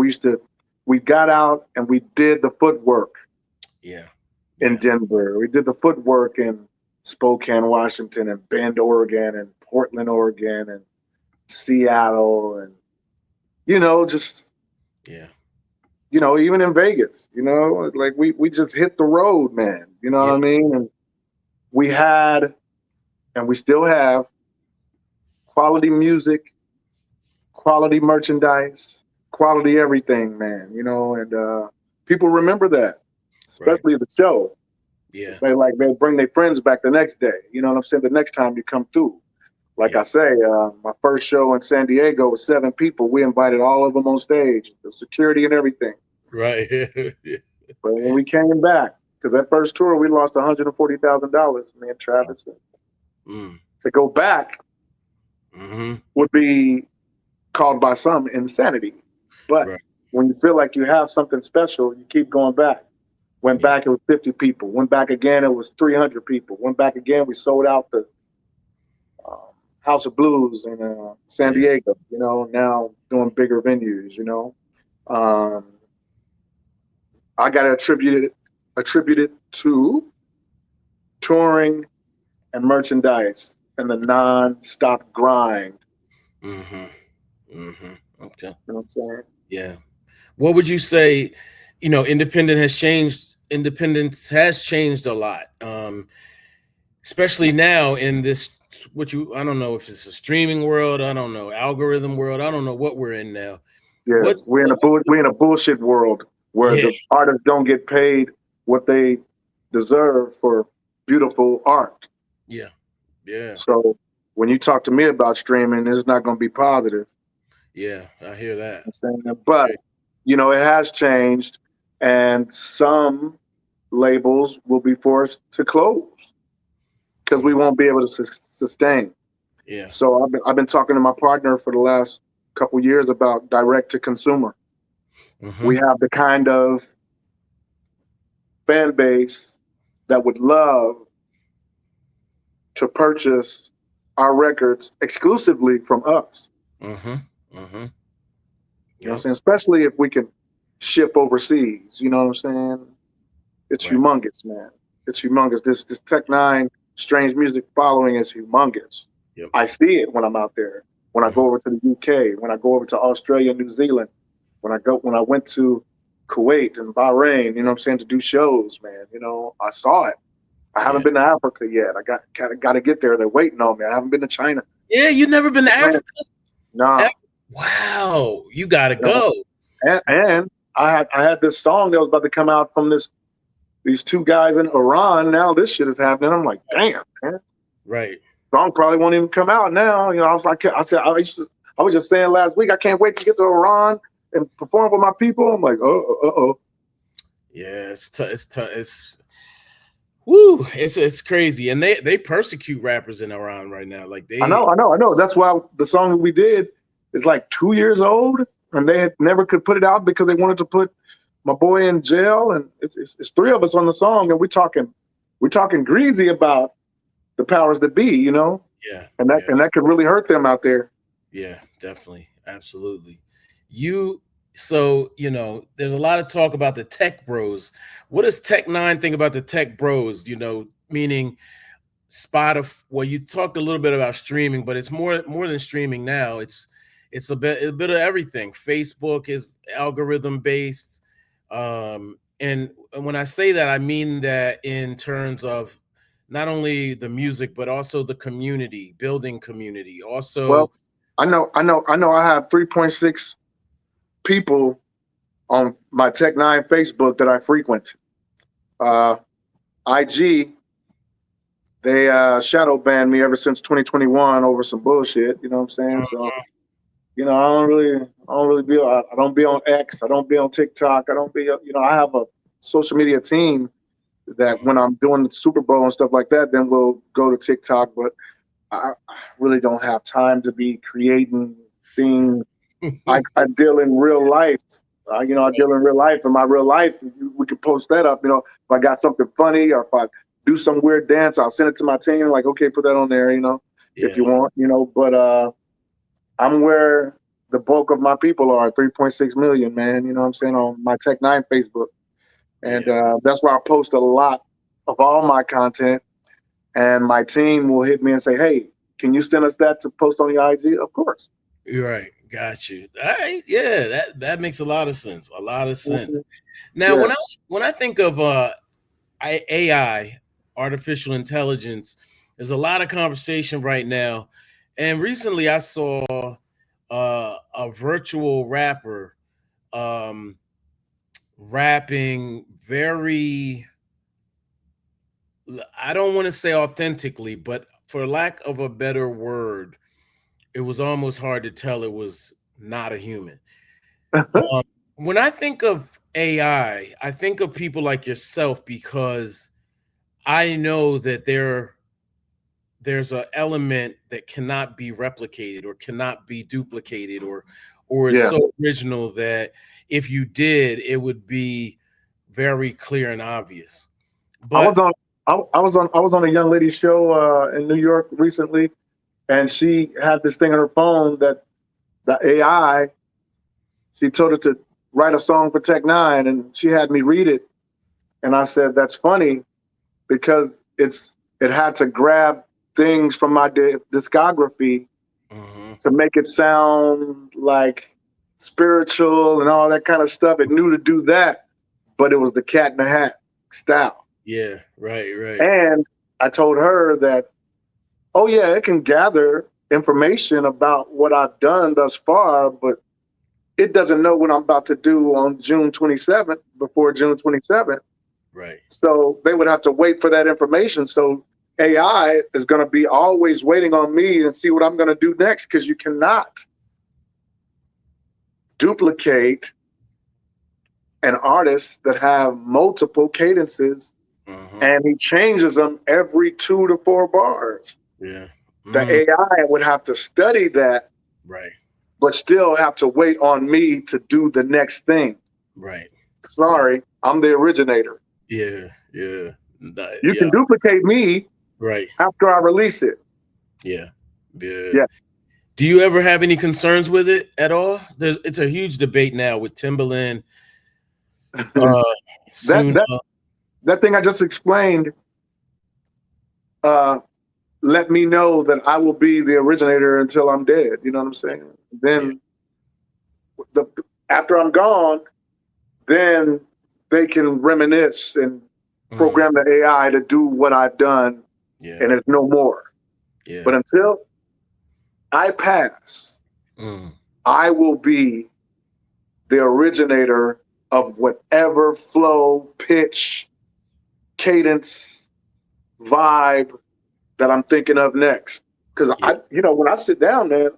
Speaker 2: We got out and we did the footwork
Speaker 1: yeah,
Speaker 2: in
Speaker 1: yeah,
Speaker 2: Denver. We did the footwork in Spokane, Washington, and Bend, Oregon, and Portland, Oregon, and Seattle, and just
Speaker 1: yeah,
Speaker 2: even in Vegas, like we just hit the road, man. You know what
Speaker 1: yeah,
Speaker 2: I mean? And we had, and we still have, quality music, quality merchandise, quality everything, man. And people remember that,
Speaker 1: right,
Speaker 2: especially the show.
Speaker 1: yeah,
Speaker 2: They bring their friends back the next day. You know what I'm saying? The next time you come through. Like
Speaker 1: yeah,
Speaker 2: I say, my first show in San Diego was 7 people. We invited all of them on stage, the security and everything.
Speaker 1: right, yeah,
Speaker 2: But when we came back, because that first tour we lost $140,000, me and Travis.
Speaker 1: mm,
Speaker 2: To go back
Speaker 1: mm-hmm,
Speaker 2: would be called by some insanity. But
Speaker 1: right,
Speaker 2: when you feel like you have something special, you keep going back. Went
Speaker 1: yeah,
Speaker 2: back, it was 50 people. Went back again, it was 300 people. Went back again, we sold out the House of Blues in San
Speaker 1: yeah,
Speaker 2: Diego. Now doing bigger venues. Um, I got to attribute it to touring and merchandise and the non-stop grind.
Speaker 1: mm-hmm, mm-hmm. Okay,
Speaker 2: You know what I'm saying?
Speaker 1: yeah. What would you say? Independence has changed a lot, especially now in this. I don't know if it's a streaming world. I don't know, algorithm world. I don't know what we're in now.
Speaker 2: Yeah, we're in a bullshit world where
Speaker 1: Yeah,
Speaker 2: the artists don't get paid what they deserve for beautiful art.
Speaker 1: yeah, yeah,
Speaker 2: So when you talk to me about streaming, it's not going to be positive.
Speaker 1: yeah. I hear that.
Speaker 2: I'm saying that. But it has changed, and some labels will be forced to close because we
Speaker 1: Mm,
Speaker 2: won't be able to sustain.
Speaker 1: yeah.
Speaker 2: So I've been talking to my partner for the last couple years about direct to consumer.
Speaker 1: Mm-hmm.
Speaker 2: We have the kind of fan base that would love to purchase our records exclusively from us.
Speaker 1: Mm-hmm. Mm-hmm.
Speaker 2: You know what I'm
Speaker 1: Yep.
Speaker 2: saying? Especially if we can ship overseas. You know what I'm saying? It's
Speaker 1: Right.
Speaker 2: humongous, man. It's humongous. This Tech 9 strange music following is humongous.
Speaker 1: Yep.
Speaker 2: I see it when I'm out there. When I go over to the UK, when I go over to Australia, New Zealand, when I went to Kuwait and Bahrain, you know what I'm saying, to do shows, man. You know, I saw it. I haven't been to Africa yet. I got to get there. They're waiting on me. I haven't been to China.
Speaker 1: Yeah, you've never been to Africa?
Speaker 2: No.
Speaker 1: Wow, you gotta go.
Speaker 2: And I had this song that was about to come out from these two guys in Iran. Now this shit is happening. I'm like, damn, man.
Speaker 1: Right.
Speaker 2: Song probably won't even come out now. You know, I was just saying last week, I can't wait to get to Iran and perform with my people. I'm like, oh.
Speaker 1: Yeah, it's woo, it's crazy. And they persecute rappers in Iran right now. Like
Speaker 2: I know. That's why the song we did is like 2 years old, and they had never could put it out because they wanted to put my boy in jail. And it's three of us on the song, and we're talking greasy about the powers that be, you know?
Speaker 1: Yeah.
Speaker 2: And that could really hurt them out there.
Speaker 1: Yeah, definitely. Absolutely. So, you know, there's a lot of talk about the tech bros. What does Tech 9 think about the tech bros? You know, meaning Spotify. Well, you talked a little bit about streaming, but it's more than streaming now. It's a bit of everything. Facebook is algorithm based. And when I say that, I mean that in terms of not only the music, but also the community, building community. Also,
Speaker 2: well, I know. I have 3.6 people on my Tech 9 Facebook that I frequent. IG, they shadow banned me ever since 2021 over some bullshit. You know what I'm saying? So, you know, I don't really be. I don't be on X. I don't be on TikTok. I don't be. You know, I have a social media team that when I'm doing the Super Bowl and stuff like that, then we'll go to TikTok. But I really don't have time to be creating things. I deal in real life. You know, I deal in real life. In my real life, we could post that up. You know, if I got something funny or if I do some weird dance, I'll send it to my team. Like, okay, put that on there. You know, if you want. You know, but I'm where the bulk of my people are. 3.6 million, man. You know what I'm saying, on my Tech 9 Facebook, and that's where I post a lot of all my content. And my team will hit me and say, "Hey, can you send us that to post on the IG?" Of course.
Speaker 1: You're right. Got you. All right. Yeah, that makes a lot of sense. A lot of sense. Now,
Speaker 2: Yeah.
Speaker 1: when I think of AI, artificial intelligence, there's a lot of conversation right now. And recently, I saw a virtual rapper rapping very, I don't want to say authentically, but for lack of a better word, it was almost hard to tell it was not a human. When I think of AI, I think of people like yourself because I know that there's an element that cannot be replicated or cannot be duplicated or is so original that if you did, it would be very clear and obvious. But
Speaker 2: I was on a young lady show in New York recently, and she had this thing on her phone that the AI. She told her to write a song for Tech 9, and she had me read it, and I said that's funny because it had to grab things from my discography to make it sound like spiritual and all that kind of stuff. It knew to do that, but it was the Cat in the Hat style.
Speaker 1: Yeah, right.
Speaker 2: And I told her that, oh yeah, it can gather information about what I've done thus far, but it doesn't know what I'm about to do on June 27th, before June 27th.
Speaker 1: Right.
Speaker 2: So they would have to wait for that information. So AI is going to be always waiting on me and see what I'm going to do next, because you cannot duplicate an artist that have multiple cadences and he changes them every 2 to 4 bars.
Speaker 1: Yeah.
Speaker 2: The AI would have to study that,
Speaker 1: right,
Speaker 2: but still have to wait on me to do the next thing.
Speaker 1: Right.
Speaker 2: Sorry, I'm the originator.
Speaker 1: Yeah.
Speaker 2: You can duplicate me
Speaker 1: right
Speaker 2: after I release it.
Speaker 1: Yeah. Do you ever have any concerns with it at all? It's a huge debate now with Timbaland.
Speaker 2: that thing I just explained let me know that I will be the originator until I'm dead. You know what I'm saying? Then the after I'm gone, then they can reminisce and program the AI to do what I've done, and it's no more. But until I pass, I will be the originator of whatever flow, pitch, cadence, vibe that I'm thinking of next. Because when I sit down, man,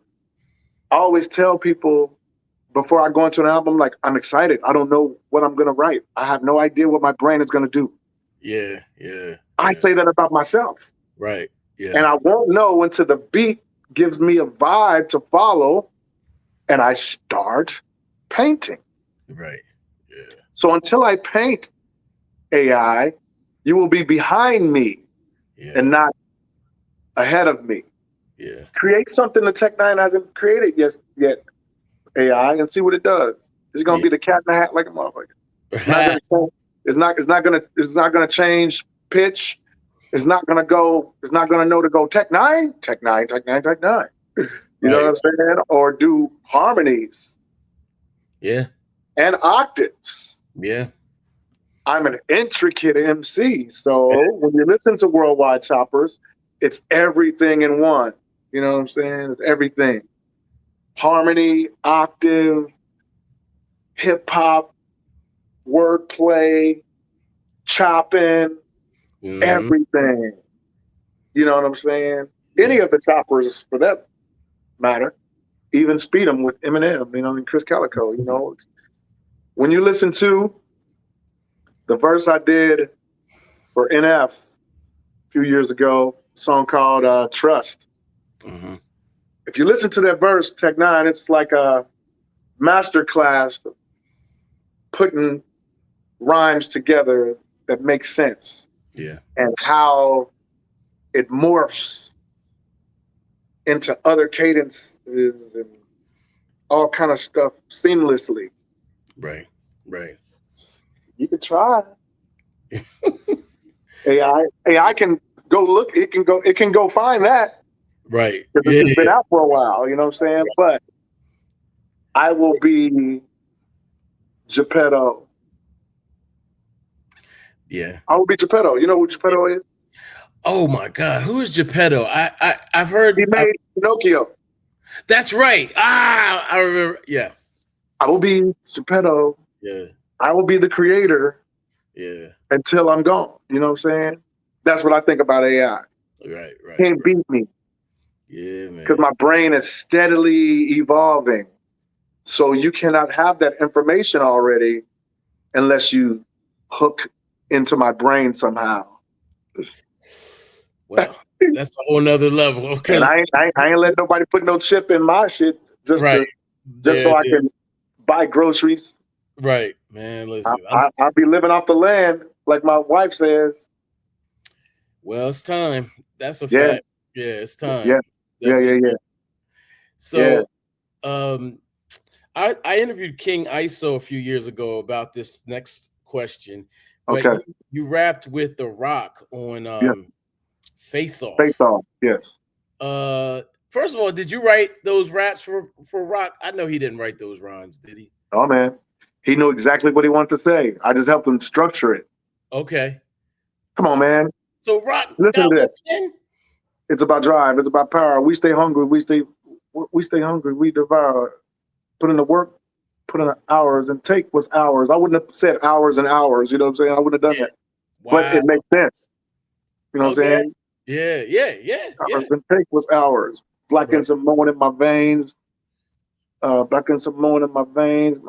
Speaker 2: I always tell people before I go into an album, like, I'm excited. I don't know what I'm gonna write. I have no idea what my brain is gonna do. I say that about myself.
Speaker 1: Right. Yeah.
Speaker 2: And I won't know until the beat gives me a vibe to follow and I start painting.
Speaker 1: Right. Yeah.
Speaker 2: So until I paint AI, you will be behind me and not ahead of me.
Speaker 1: Yeah.
Speaker 2: Create something the Tech9 hasn't created yet, AI, and see what it does. It's gonna be the cat in the hat like a motherfucker. It's not gonna change. It's not gonna change pitch. It's not gonna know to go Tech9, Tech9, Tech9, Tech9. You know what I'm saying? Or do harmonies.
Speaker 1: Yeah.
Speaker 2: And octaves.
Speaker 1: Yeah.
Speaker 2: I'm an intricate MC. So when you listen to Worldwide Choppers, it's everything in one. You know what I'm saying? It's everything. Harmony, octave, hip hop, wordplay, chopping, everything. You know what I'm saying? Any of the choppers, for that matter, even Speed 'em with Eminem, and Chris Calico. When you listen to the verse I did for NF a few years ago, a song called Trust. If you listen to that verse, Tech9, it's like a master class putting rhymes together that make sense.
Speaker 1: Yeah.
Speaker 2: And how it morphs into other cadences and all kind of stuff seamlessly.
Speaker 1: Right.
Speaker 2: You can try. AI can go look. It can go find that.
Speaker 1: Right.
Speaker 2: Because it's been out for a while. You know what I'm saying? But I will be Geppetto.
Speaker 1: Yeah.
Speaker 2: I will be Geppetto. You know who Geppetto is?
Speaker 1: Oh my God, who is Geppetto? I've heard.
Speaker 2: He made Pinocchio.
Speaker 1: That's right. I remember. Yeah.
Speaker 2: I will be Geppetto.
Speaker 1: Yeah.
Speaker 2: I will be the creator.
Speaker 1: Yeah.
Speaker 2: Until I'm gone. You know what I'm saying? That's what I think about AI.
Speaker 1: Right.
Speaker 2: Can't beat me.
Speaker 1: Yeah, man.
Speaker 2: Because my brain is steadily evolving. So you cannot have that information already unless you hook into my brain somehow.
Speaker 1: Well, that's a whole nother level.
Speaker 2: And I ain't let nobody put no chip in my shit just so I can buy groceries.
Speaker 1: Right, man. Listen,
Speaker 2: I'll be living off the land, like my wife says.
Speaker 1: Well, it's time. That's a fact. Yeah, it's time.
Speaker 2: Yeah.
Speaker 1: So, I interviewed King ISO a few years ago about this next question, but you rapped with The Rock on Face Off.
Speaker 2: Face Off, yes.
Speaker 1: First of all, did you write those raps for Rock? I know he didn't write those rhymes, did he?
Speaker 2: Oh man, he knew exactly what he wanted to say. I just helped him structure it.
Speaker 1: Okay.
Speaker 2: Come on, man.
Speaker 1: So Rock,
Speaker 2: listen to this. It's about drive. It's about power. We stay hungry. We stay hungry. We devour. Put in the work. Put in the hours. And take what's ours. I wouldn't have said hours and hours. You know what I'm saying? I wouldn't have done that. Wow. But it makes sense. You know what I'm saying?
Speaker 1: Yeah.
Speaker 2: Hours and take what's ours. Black and Samoan in my veins. Black and Samoan in my veins.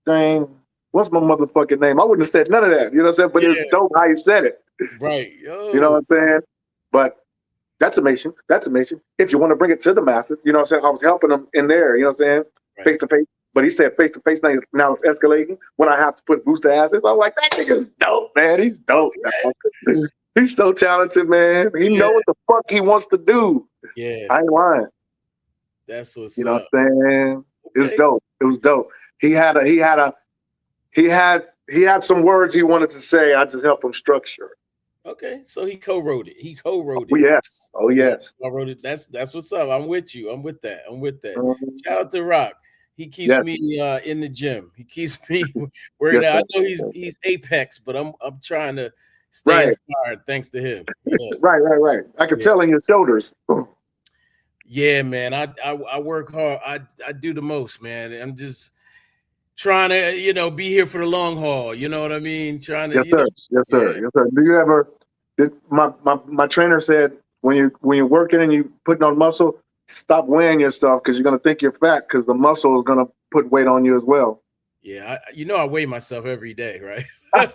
Speaker 2: Thing. What's my motherfucking name? I wouldn't have said none of that. You know what I'm saying? But it's dope how he said it.
Speaker 1: Right.
Speaker 2: You know what I'm saying? But that's amazing. That's amazing. If you want to bring it to the masses, you know what I'm saying? I was helping them in there, you know what I'm saying? Face to face. But he said face to face, now it's escalating. When I have to put booster asses, I'm like, that nigga's dope, man. He's dope. He's so talented, man. He know what the fuck he wants to do.
Speaker 1: Yeah.
Speaker 2: I ain't lying.
Speaker 1: That's what's
Speaker 2: you know what I'm saying? It was dope. It was dope. He had a he had some words he wanted to say. I just helped him structure.
Speaker 1: Okay, so he co-wrote it. He co-wrote
Speaker 2: Oh
Speaker 1: it.
Speaker 2: yes, oh
Speaker 1: Yeah,
Speaker 2: yes.
Speaker 1: I wrote it. That's what's up. I'm with you. I'm with that. I'm with that.
Speaker 2: Mhm.
Speaker 1: Shout out to Rock. He keeps
Speaker 2: Yes,
Speaker 1: me in the gym. He keeps me working
Speaker 2: yes,
Speaker 1: out.
Speaker 2: sir.
Speaker 1: I know he's apex, but I'm trying to stay
Speaker 2: Right,
Speaker 1: inspired thanks to him. Yeah,
Speaker 2: right. I could
Speaker 1: yeah,
Speaker 2: tell in your shoulders.
Speaker 1: yeah, man. I work hard. I do the most, man. I'm just trying to be here for the long haul. You know what I mean? Trying to
Speaker 2: Yes, sir. Yes,
Speaker 1: yeah.
Speaker 2: sir. Yes, sir. Do you ever? My trainer said when you're working and you putting on muscle, stop weighing yourself because you're gonna think you're fat because the muscle is gonna put weight on you as well.
Speaker 1: Yeah, I weigh myself every day, right? But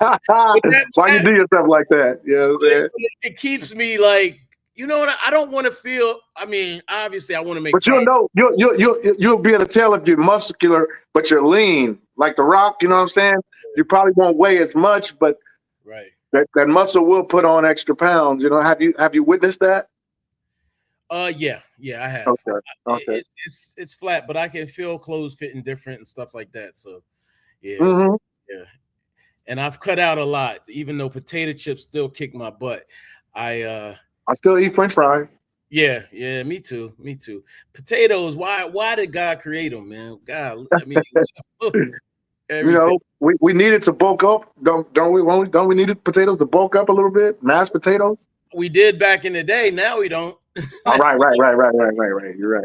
Speaker 2: Why you
Speaker 1: that
Speaker 2: do yourself like that? You know what I'm saying?
Speaker 1: it keeps me like, you know what? I don't want to feel. I mean, obviously, I want to make
Speaker 2: But you'll
Speaker 1: progress.
Speaker 2: know you'll be able to tell if you're muscular but you're lean, like the Rock. You know what I'm saying? You probably won't weigh as much, but
Speaker 1: Right.
Speaker 2: that muscle will put on extra pounds. You know, have you witnessed that?
Speaker 1: Yeah, I have.
Speaker 2: Okay, okay.
Speaker 1: It's flat, but I can feel clothes fitting different and stuff like that. So yeah,
Speaker 2: Hmm.
Speaker 1: yeah. And I've cut out a lot, even though potato chips still kick my butt. I
Speaker 2: I still eat French fries.
Speaker 1: yeah, me too, me too. Potatoes, why did God create them, man? God, I mean,
Speaker 2: You
Speaker 1: everything.
Speaker 2: know, we needed to bulk up. Don't we needed potatoes to bulk up a little bit? Mashed potatoes.
Speaker 1: We did back in the day. Now we don't.
Speaker 2: Oh, right. You're right.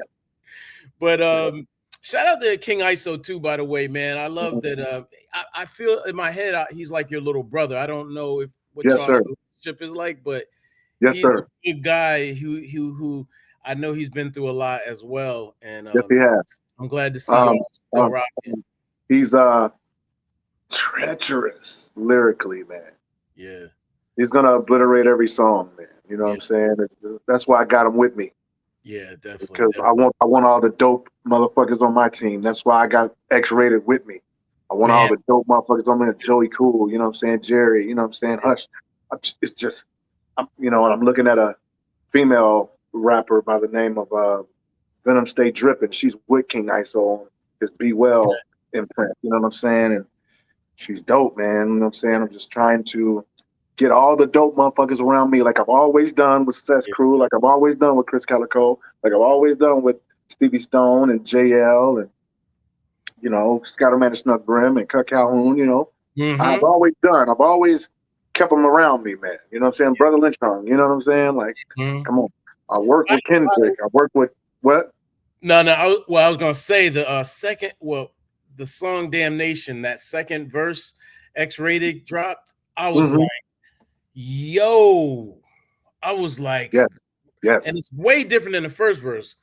Speaker 1: But
Speaker 2: Yeah.
Speaker 1: shout out to King ISO too, by the way, man. I love
Speaker 2: Mhm.
Speaker 1: that. I feel in my head he's like your little brother. I don't know if what
Speaker 2: Yes,
Speaker 1: y'all
Speaker 2: sir.
Speaker 1: relationship is like, but
Speaker 2: Yes,
Speaker 1: he's a
Speaker 2: sir.
Speaker 1: good guy who I know he's been through a lot as well, and
Speaker 2: Yes, he has.
Speaker 1: I'm glad to see y'all
Speaker 2: Um,
Speaker 1: still
Speaker 2: um,
Speaker 1: rocking.
Speaker 2: he's treacherous lyrically, man.
Speaker 1: Yeah,
Speaker 2: He's gonna obliterate every song, man. You know what
Speaker 1: yeah,
Speaker 2: I'm saying? That's why I got him with me
Speaker 1: yeah, definitely,
Speaker 2: because
Speaker 1: definitely.
Speaker 2: I want all the dope motherfuckers on my team. That's why I got X-rated with me. I want all
Speaker 1: Man,
Speaker 2: the dope motherfuckers on me. Joey Cool, you know what I'm saying? Jerry, you know what I'm saying? Hush. It's just, I'm looking at a female rapper by the name of Venom Stay Drippin'. She's with King ISO on his Be Well imprint. You know what I'm saying? And she's dope, man. You know what I'm saying? I'm just trying to get all the dope motherfuckers around me, like I've always done with Seth's
Speaker 1: yeah,
Speaker 2: crew, like I've always done with Chris Calico, like I've always done with Stevie Stone and JL and Scatterman Snuck Brim and Cut Calhoun. I've
Speaker 1: mm-hmm.
Speaker 2: always done. I've always kept them around me, man. You know what I'm saying? Brother Lynch Hung, you know what I'm saying? Like,
Speaker 1: Mm-hmm.
Speaker 2: come on. I work with Kendrick. I work with what?
Speaker 1: No. I was gonna say the second, well, the song "Damnation," that second verse, X-rated dropped. I was
Speaker 2: Mm-hmm.
Speaker 1: like, yo, I was like,
Speaker 2: Yes,
Speaker 1: and
Speaker 2: yes,
Speaker 1: it's way different than the first verse.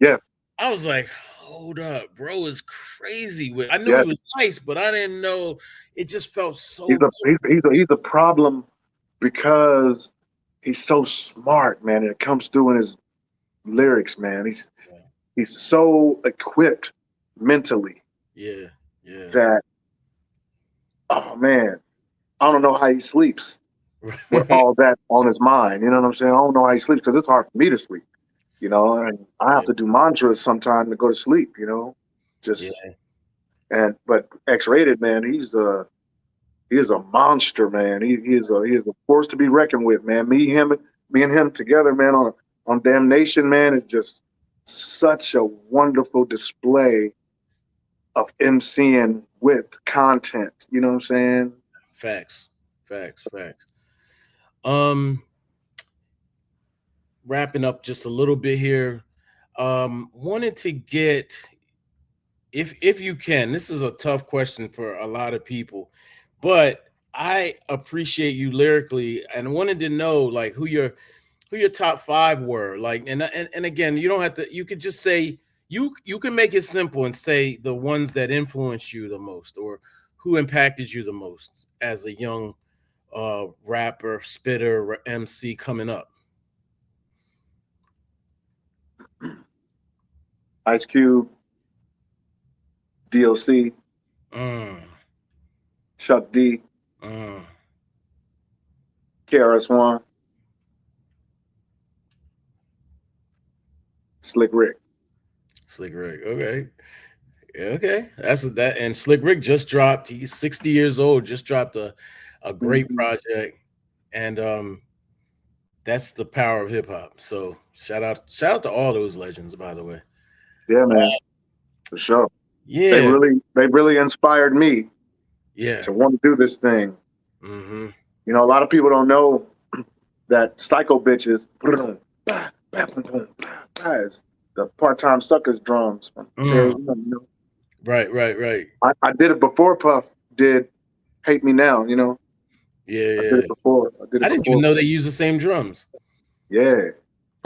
Speaker 2: yes,
Speaker 1: I was like, hold up, bro is crazy. I knew he
Speaker 2: yes.
Speaker 1: was nice, but I didn't know. It just felt
Speaker 2: He's
Speaker 1: so
Speaker 2: a
Speaker 1: different.
Speaker 2: he's a problem because he's so smart, man. And it comes through in his lyrics, man. He's so equipped mentally
Speaker 1: Yeah, yeah,
Speaker 2: that oh man, I don't know how he sleeps with
Speaker 1: yeah,
Speaker 2: all that on his mind. You know what I'm saying? I don't know how he sleeps because it's hard for me to sleep. And I have
Speaker 1: yeah,
Speaker 2: to do mantras sometime to go to sleep. Just
Speaker 1: yeah,
Speaker 2: and but X-rated, man, he is a monster, man. He is a force to be reckoned with, man. Me and him together, man, on Damnation, man, is just such a wonderful display of MCing with content. You know what I'm saying?
Speaker 1: facts, facts. Um, Wrapping up just a little bit here. Wanted to get, if you can, this is a tough question for a lot of people, but I appreciate you lyrically and wanted to know like who your top five were. Like, and again, you don't have to, you could just say you can make it simple and say the ones that influenced you the most or who impacted you the most as a young rapper, spitter, MC coming up.
Speaker 2: Ice Cube, DOC,
Speaker 1: Mm,
Speaker 2: Chuck D,
Speaker 1: mm.
Speaker 2: KRS-One, Slick Rick.
Speaker 1: Slick Rick. Okay. Okay, that's that. And Slick Rick just dropped. He's 60 years old. Just dropped a great
Speaker 2: Mhm.
Speaker 1: project, and that's the power of hip hop. So shout out to all those legends, by the way.
Speaker 2: Yeah, man, for sure.
Speaker 1: Yeah,
Speaker 2: They really inspired me
Speaker 1: yeah.
Speaker 2: to want to do this thing.
Speaker 1: Mm-hmm.
Speaker 2: You know, a lot of people don't know that Psycho Bitches is the part-time suckers drums from
Speaker 1: Mm.
Speaker 2: Arizona. You know,
Speaker 1: Right, right, right.
Speaker 2: I did it before Puff did Hate Me Now. You know,
Speaker 1: Yeah,
Speaker 2: I did
Speaker 1: yeah.
Speaker 2: it before. I did
Speaker 1: I
Speaker 2: it
Speaker 1: didn't even
Speaker 2: before.
Speaker 1: know they use the same drums.
Speaker 2: Yeah,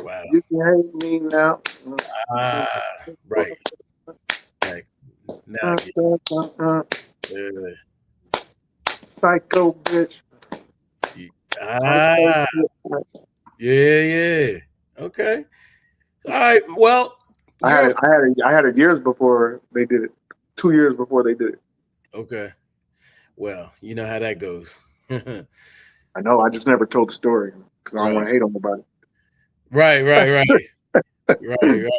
Speaker 1: Wow.
Speaker 2: you can hate me now.
Speaker 1: Ah, right. Like now I get it.
Speaker 2: Psycho bitch.
Speaker 1: You-
Speaker 2: Psycho
Speaker 1: Ah,
Speaker 2: bitch.
Speaker 1: yeah, yeah. Okay. All right. Well, you're
Speaker 2: I had it years before they did it. 2 years before they did it.
Speaker 1: okay. Well, you know how that goes. Right,
Speaker 2: I know. I just never told the story because I don't want to hate them about
Speaker 1: right, right, right,
Speaker 2: it.
Speaker 1: right.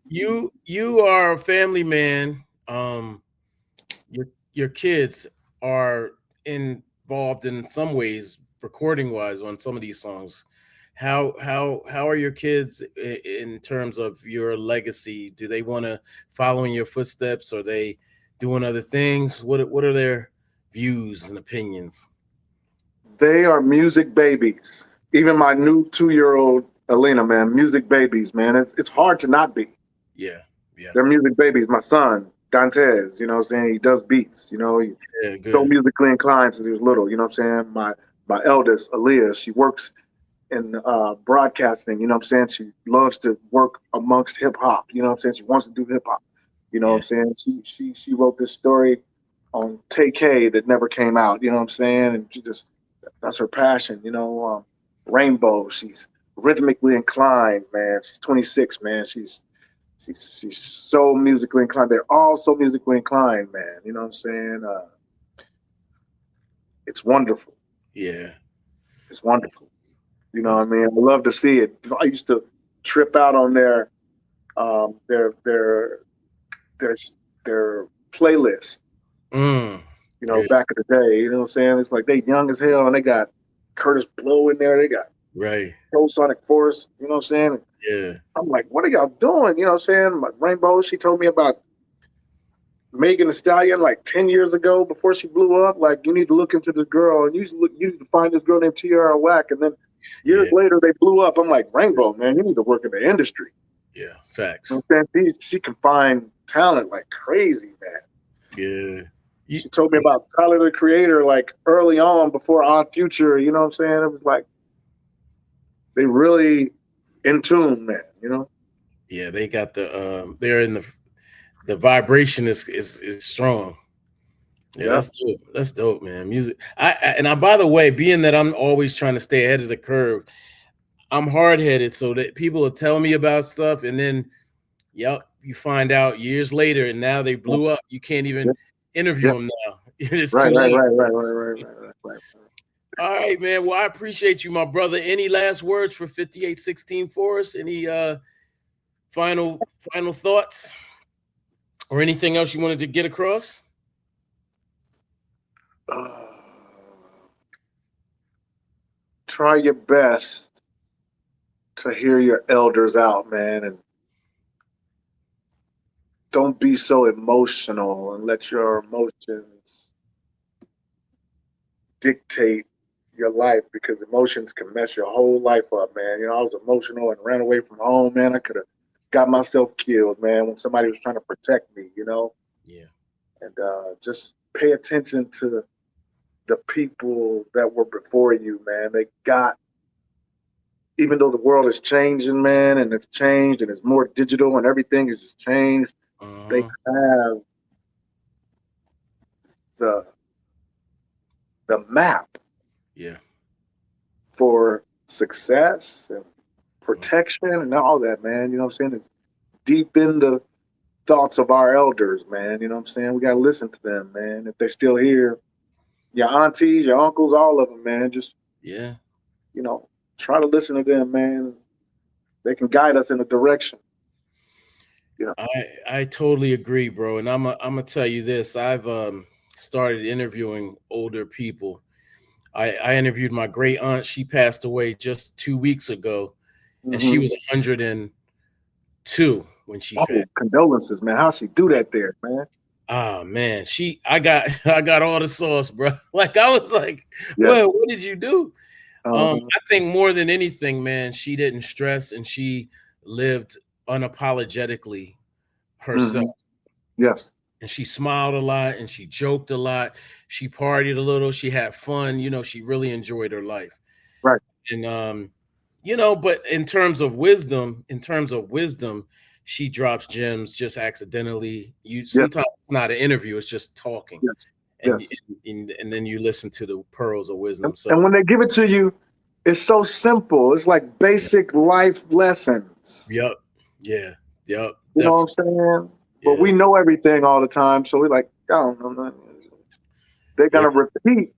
Speaker 1: You are a family man. Your kids are involved in some ways, recording wise, on some of these songs. How are your kids in terms of your legacy? Do they want to follow in your footsteps? Are they doing other things? What are their views and opinions?
Speaker 2: They are music babies. Even my new 2-year-old Alina, man, music babies, man. It's hard to not be.
Speaker 1: Yeah, yeah,
Speaker 2: They're music babies. My son, Dantes, you know what I'm saying? He does beats, you know, he's
Speaker 1: yeah.
Speaker 2: so
Speaker 1: Good.
Speaker 2: musically inclined since he was little, you know what I'm saying? My eldest, Aaliyah, she works in broadcasting, you know what I'm saying? She loves to work amongst hip hop, you know what I'm saying? She wants to do hip hop, you know what
Speaker 1: Yeah,
Speaker 2: I'm saying? She wrote this story on Take K that never came out, you know what I'm saying? And she just that's her passion, you know. Rainbow, she's rhythmically inclined, man. She's 26, man. She's so musically inclined. They're all so musically inclined, man. You know what I'm saying? It's wonderful.
Speaker 1: yeah.
Speaker 2: It's
Speaker 1: That's
Speaker 2: wonderful. You know what
Speaker 1: that's
Speaker 2: I mean? I love to see it. I used to trip out on um, their their their their playlist.
Speaker 1: mm,
Speaker 2: You know,
Speaker 1: yeah,
Speaker 2: back in the day. You know what I'm saying? It's like they young as hell, and they got Curtis Blow in there. They got
Speaker 1: right.
Speaker 2: Pro Sonic Force. You know what I'm saying?
Speaker 1: Yeah,
Speaker 2: I'm like, what are y'all doing? You know what I'm saying? My Rainbow, she told me about Megan Thee Stallion like 10 years ago before she blew up. Like, you need to look into this girl and you need to find this girl named Tierra Whack. And then years
Speaker 1: yeah,
Speaker 2: later, they blew up. I'm like, Rainbow, man, you need to work in the industry.
Speaker 1: yeah.
Speaker 2: You
Speaker 1: Facts.
Speaker 2: know what I'm saying? She can find talent like crazy, man.
Speaker 1: Yeah. You,
Speaker 2: She told me about Tyler the Creator like early on before Odd Future. You know what I'm saying? It was like they really in tune, man. You know?
Speaker 1: yeah, they got they're in the vibration is strong. Yeah,
Speaker 2: Yeah.
Speaker 1: that's dope. That's dope, man. Music. And I by the way, being that I'm always trying to stay ahead of the curve, I'm hard headed, so that people will tell me about stuff, and then yep, you find out years later, and now they blew up. You can't
Speaker 2: Yeah.
Speaker 1: even interview
Speaker 2: Yeah.
Speaker 1: them now. It's
Speaker 2: Right,
Speaker 1: too
Speaker 2: right,
Speaker 1: late.
Speaker 2: right, right, right, right, right, right, right.
Speaker 1: All right, man. Well, I appreciate you, my brother. Any last words for 5816 for us? Any final final thoughts or anything else you wanted to get across?
Speaker 2: Uh, try your best to hear your elders out, man, and don't be so emotional and let your emotions dictate your life because emotions can mess your whole life up, man. You know, I was emotional and ran away from home, man. I could have got myself killed, man, when somebody was trying to protect me, you know,
Speaker 1: Yeah.
Speaker 2: and just pay attention to the people that were before you, man. They got, even though the world is changing, man, and it's changed and it's more digital and everything is just changed, they
Speaker 1: Uh-huh.
Speaker 2: have the the map
Speaker 1: Yeah.
Speaker 2: for success and
Speaker 1: Uh,
Speaker 2: protection and all that, man. You know what I'm saying? It's deep in the thoughts of our elders, man. You know what I'm saying? We got to listen to them, man. If they're still here, your aunties, your uncles, all of them, man. Just,
Speaker 1: yeah.
Speaker 2: you know, try to listen to them, man. They can guide us in a direction.
Speaker 1: I totally agree, bro. And I'm gonna tell you this. I've started interviewing older people. I interviewed my great aunt. She passed away just 2 weeks ago, and she
Speaker 2: Mm-hmm.
Speaker 1: was 102 when she
Speaker 2: Oh,
Speaker 1: passed.
Speaker 2: condolences, man. How'd she do that there, man?
Speaker 1: Ah man, I got I got all the sauce, bro. Like I was like,
Speaker 2: Yeah.
Speaker 1: what did you do?
Speaker 2: Uh-huh.
Speaker 1: I think more than anything, man, she didn't stress and she lived unapologetically herself.
Speaker 2: Mm-hmm. Yes.
Speaker 1: And she smiled a lot and she joked a lot. She partied a little, she had fun, she really enjoyed her life.
Speaker 2: Right.
Speaker 1: And but in terms of wisdom, she drops gems just accidentally. You
Speaker 2: Yes.
Speaker 1: sometimes it's not an interview, it's just talking.
Speaker 2: Yes.
Speaker 1: And
Speaker 2: Yes.
Speaker 1: and then you listen to the pearls of wisdom. So
Speaker 2: And when they give it to you, it's so simple. It's like basic life lessons.
Speaker 1: yep. Yeah. Yep.
Speaker 2: You know what I'm
Speaker 1: Definitely.
Speaker 2: saying? But
Speaker 1: Yeah.
Speaker 2: we know everything all the time, so we're like, I don't know. Man. They're
Speaker 1: Yeah.
Speaker 2: gonna repeat.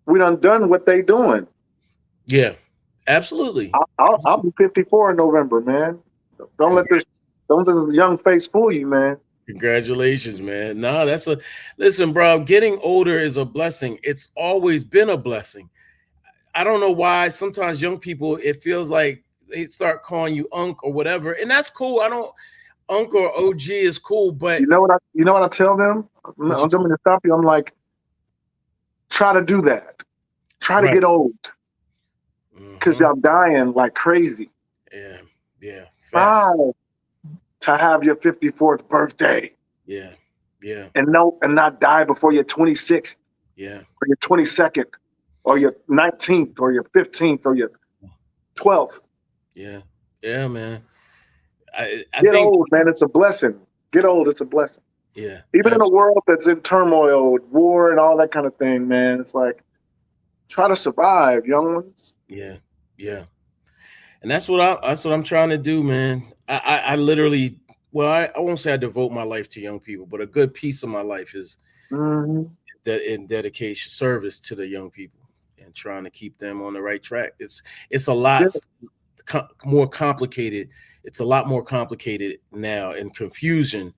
Speaker 2: We done what they doing.
Speaker 1: Yeah. Absolutely.
Speaker 2: I'll be 54 in November, man. Don't let this don't let this young face fool you, man.
Speaker 1: Congratulations, man. No, listen, bro. Getting older is a blessing. It's always been a blessing. I don't know why sometimes young people, it feels like they start calling you Unc or whatever, and that's cool. I don't Unc or OG is cool, but
Speaker 2: You know what I tell them? I
Speaker 1: what you
Speaker 2: don't mean to stop you. I'm like, try to do that. Try to
Speaker 1: right?
Speaker 2: get old. Because
Speaker 1: Hmm.
Speaker 2: y'all dying like crazy.
Speaker 1: Yeah, yeah, facts.
Speaker 2: Try to have your 54th birthday
Speaker 1: Yeah, yeah,
Speaker 2: and not die before your 26th
Speaker 1: yeah,
Speaker 2: or your 22nd or your 19th or your 15th or your 12th.
Speaker 1: yeah, yeah, man. I
Speaker 2: Get
Speaker 1: think
Speaker 2: old, man. It's a blessing. Get old. It's a blessing.
Speaker 1: yeah,
Speaker 2: Even in a
Speaker 1: absolutely.
Speaker 2: world that's in turmoil, with war and all that kind of thing, man, it's like try to survive, young ones.
Speaker 1: Yeah, yeah. And that's what I'm trying to do, man. I literally, well, I won't say I devote my life to young people, but a good piece of my life is
Speaker 2: Mm-hmm.
Speaker 1: that in dedication service to the young people and trying to keep them on the right track. It's a lot
Speaker 2: Yeah.
Speaker 1: more complicated. It's a lot more complicated now and confusion,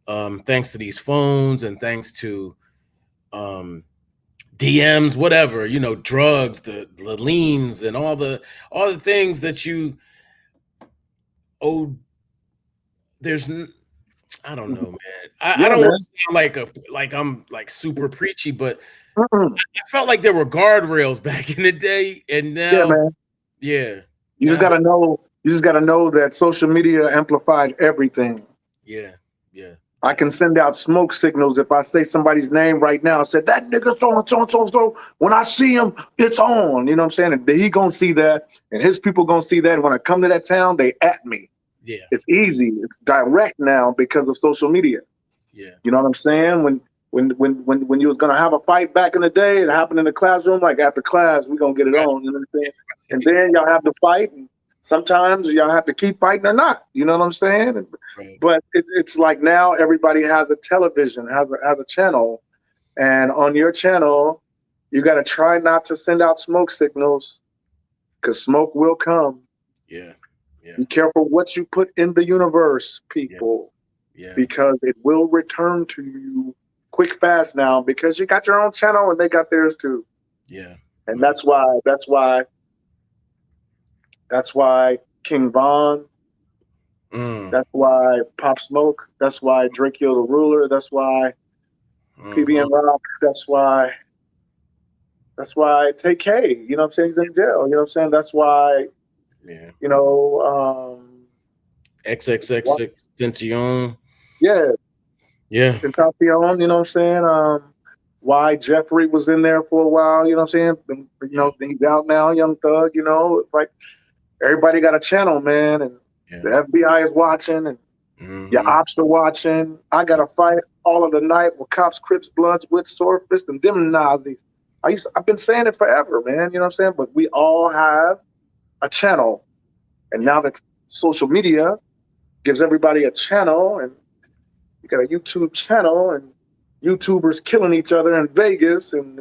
Speaker 1: thanks to these phones and thanks to um, DMs, whatever, drugs, the leans, and all the things that you oh there's I don't know, man. I
Speaker 2: Yeah,
Speaker 1: don't want
Speaker 2: man.
Speaker 1: to sound like I'm like super preachy, but
Speaker 2: Mm-mm.
Speaker 1: I felt like there were guardrails back in the day, and
Speaker 2: Yeah,
Speaker 1: now,
Speaker 2: man.
Speaker 1: yeah,
Speaker 2: You just
Speaker 1: now,
Speaker 2: gotta know. You just gotta know that social media amplified everything.
Speaker 1: yeah, yeah,
Speaker 2: I
Speaker 1: yeah,
Speaker 2: can send out smoke signals if I say somebody's name right now. I said that nigga so and so and so and so. When I see him, it's on. You know what I'm saying? And he gonna see that, and his people gonna see that. And when I come to that town, they at me.
Speaker 1: yeah,
Speaker 2: It's easy. It's direct now because of social media.
Speaker 1: yeah,
Speaker 2: You know what I'm saying? When you was gonna have a fight back in the day, it happened in the classroom. Like after class, we gonna get it on. You know what I'm saying? And then y'all have to fight. And sometimes y'all have to keep fighting or not. You know what I'm saying?
Speaker 1: right,
Speaker 2: But it's like now everybody has a television, has a channel, and on your channel, you got to try not to send out smoke signals because smoke will come.
Speaker 1: yeah, yeah,
Speaker 2: Be careful what you put in the universe,
Speaker 1: yeah,
Speaker 2: people,
Speaker 1: yeah,
Speaker 2: because it will return to you quick, fast now because you got your own channel and they got theirs too.
Speaker 1: yeah,
Speaker 2: And
Speaker 1: man.
Speaker 2: that's why King Von,
Speaker 1: Mm,
Speaker 2: that's why Pop Smoke, that's why Drakeo the Ruler, that's why
Speaker 1: hmm.
Speaker 2: PBN Rock, that's why Take K, you know what I'm saying? He's in jail. You know what I'm saying? That's why,
Speaker 1: Yeah,
Speaker 2: you know,
Speaker 1: XXX Extension.
Speaker 2: yeah,
Speaker 1: Yeah,
Speaker 2: Tentacion, you know what I'm saying? Why Jeffrey was in there for a while, you know what I'm saying?
Speaker 1: yeah,
Speaker 2: He's out now, Young Thug, it's like everybody got a channel, man, and
Speaker 1: yeah,
Speaker 2: the FBI is watching and your
Speaker 1: hmm,
Speaker 2: ops are watching. I got to fight all of the night with cops, Crips, Bloods, with Sword Fist, and them Nazis. I've been saying it forever, man, you know what I'm saying? But we all have a channel. And
Speaker 1: yeah,
Speaker 2: now that social media gives everybody a channel, and you got a YouTube channel, and YouTubers killing each other in Vegas, and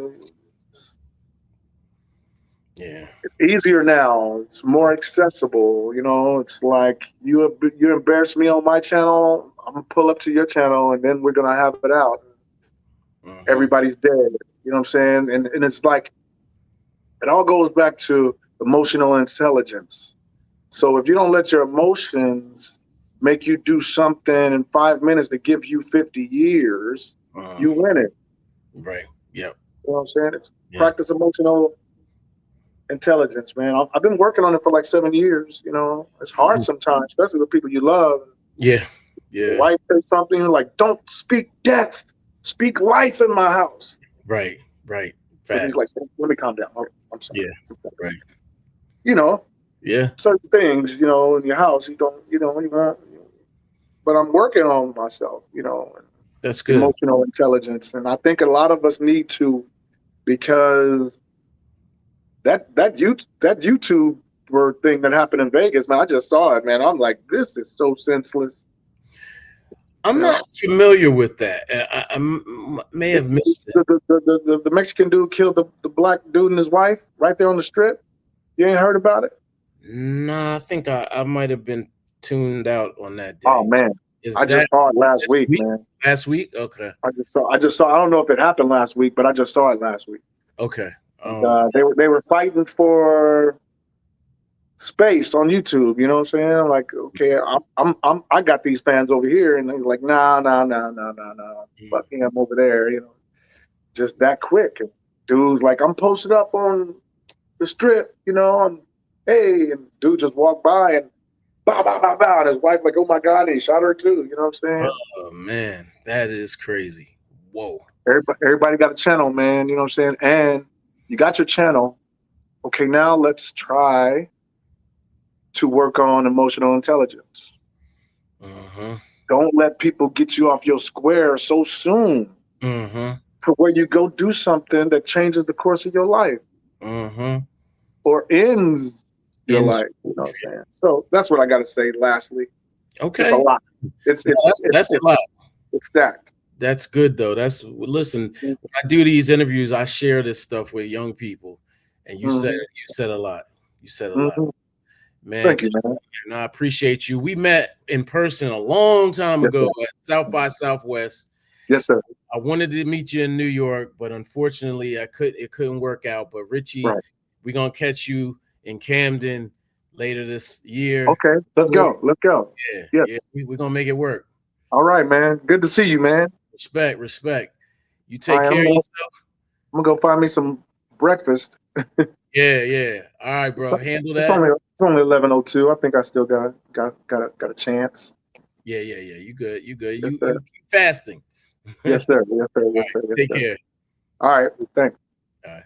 Speaker 1: Yeah.
Speaker 2: It's easier now. It's more accessible. You know, it's like you embarrass me on my channel, I'm gonna pull up to your channel, and then we're gonna have it out.
Speaker 1: Mm-hmm.
Speaker 2: Everybody's dead. You know what I'm saying? And it's like it all goes back to emotional intelligence. So if you don't let your emotions make you do something in 5 minutes to give you 50 years,
Speaker 1: Uh,
Speaker 2: you win it.
Speaker 1: right. Yep.
Speaker 2: You know what I'm saying? It's
Speaker 1: Yeah.
Speaker 2: practice emotional intelligence, man. I've been working on it for like 7 years. You know, it's hard sometimes, especially with people you love.
Speaker 1: Yeah.
Speaker 2: Your
Speaker 1: Yeah.
Speaker 2: wife says something like, "Don't speak death, speak life in my house."
Speaker 1: Right. Right.
Speaker 2: And he's
Speaker 1: Fact.
Speaker 2: like, "Let me calm down. Hold on. I'm sorry."
Speaker 1: Yeah. Right.
Speaker 2: You know,
Speaker 1: Yeah.
Speaker 2: certain things, you know, in your house, you don't, you want. But I'm working on myself, you know, and
Speaker 1: That's good.
Speaker 2: emotional intelligence, and I think a lot of us need to because that YouTube thing that happened in Vegas, man. I just saw it, man. I'm like, this is so senseless.
Speaker 1: I'm
Speaker 2: You
Speaker 1: not
Speaker 2: know,
Speaker 1: familiar with that. May
Speaker 2: it,
Speaker 1: have missed it.
Speaker 2: the Mexican dude killed the black dude and his wife right there on the strip. You ain't heard about it?
Speaker 1: Nah, I think I might have been tuned out on that
Speaker 2: Oh
Speaker 1: day.
Speaker 2: man, I
Speaker 1: Is that
Speaker 2: just saw it last
Speaker 1: this
Speaker 2: week,
Speaker 1: week?
Speaker 2: man.
Speaker 1: Last week? Okay.
Speaker 2: I just saw. I don't know if it happened last week, but I just saw it last week.
Speaker 1: Okay.
Speaker 2: And, they were fighting for space on YouTube. You know what I'm saying? Like, okay, I got these fans over here, and they're like, nah, nah, nah, nah, nah, nah,
Speaker 1: Mm.
Speaker 2: fucking I'm over there. You know, just that quick. And dude's like, I'm posted up on the strip. You know, hey, and dude just walked by and bow, bow, bow, bow, and his wife like, oh my god, and he shot her too. You know what I'm saying?
Speaker 1: Oh man, that is crazy. Whoa.
Speaker 2: Everybody got a channel, man. You know what I'm saying? And you got your channel. Okay, now let's try to work on emotional intelligence.
Speaker 1: Mm-hmm.
Speaker 2: Don't let people get you off your square so soon
Speaker 1: Mm-hmm.
Speaker 2: to where you go do something that changes the course of your life
Speaker 1: Mm-hmm.
Speaker 2: or ends your
Speaker 1: In
Speaker 2: life. You know what I'm saying? So that's what I got to say. Lastly, it's a
Speaker 1: okay.
Speaker 2: lot. It's
Speaker 1: No,
Speaker 2: it's it's
Speaker 1: that's
Speaker 2: it's,
Speaker 1: a lot.
Speaker 2: it's stacked.
Speaker 1: That's good though. That's listen. When I do these interviews, I share this stuff with young people, and
Speaker 2: Mm-hmm.
Speaker 1: you said a lot. You said a lot,
Speaker 2: Mm-hmm.
Speaker 1: man.
Speaker 2: Thank you, man.
Speaker 1: I appreciate you. We met in person a long time
Speaker 2: Yes,
Speaker 1: ago
Speaker 2: sir.
Speaker 1: at South by Southwest.
Speaker 2: Yes, sir.
Speaker 1: I wanted to meet you in New York, but unfortunately, it couldn't work out. But Richie,
Speaker 2: Right.
Speaker 1: we're gonna catch you in Camden later this year.
Speaker 2: Okay. Let's go. Let's go.
Speaker 1: Yeah,
Speaker 2: Yeah.
Speaker 1: yeah, we're gonna make it work.
Speaker 2: All right, man. Good to see you, man.
Speaker 1: Respect, respect. You
Speaker 2: All
Speaker 1: take
Speaker 2: right,
Speaker 1: care of yourself.
Speaker 2: I'm gonna go find me some breakfast.
Speaker 1: Yeah, yeah. All right, bro. Handle
Speaker 2: It's
Speaker 1: that.
Speaker 2: only 11:02. I think I still got a chance.
Speaker 1: Yeah, yeah, yeah. You good. You good.
Speaker 2: Yes,
Speaker 1: You
Speaker 2: sir.
Speaker 1: fasting. All
Speaker 2: Yes, sir. Yes, sir.
Speaker 1: right.
Speaker 2: Yes, sir. Yes,
Speaker 1: Take
Speaker 2: sir.
Speaker 1: care.
Speaker 2: All right. Thanks.
Speaker 1: All right.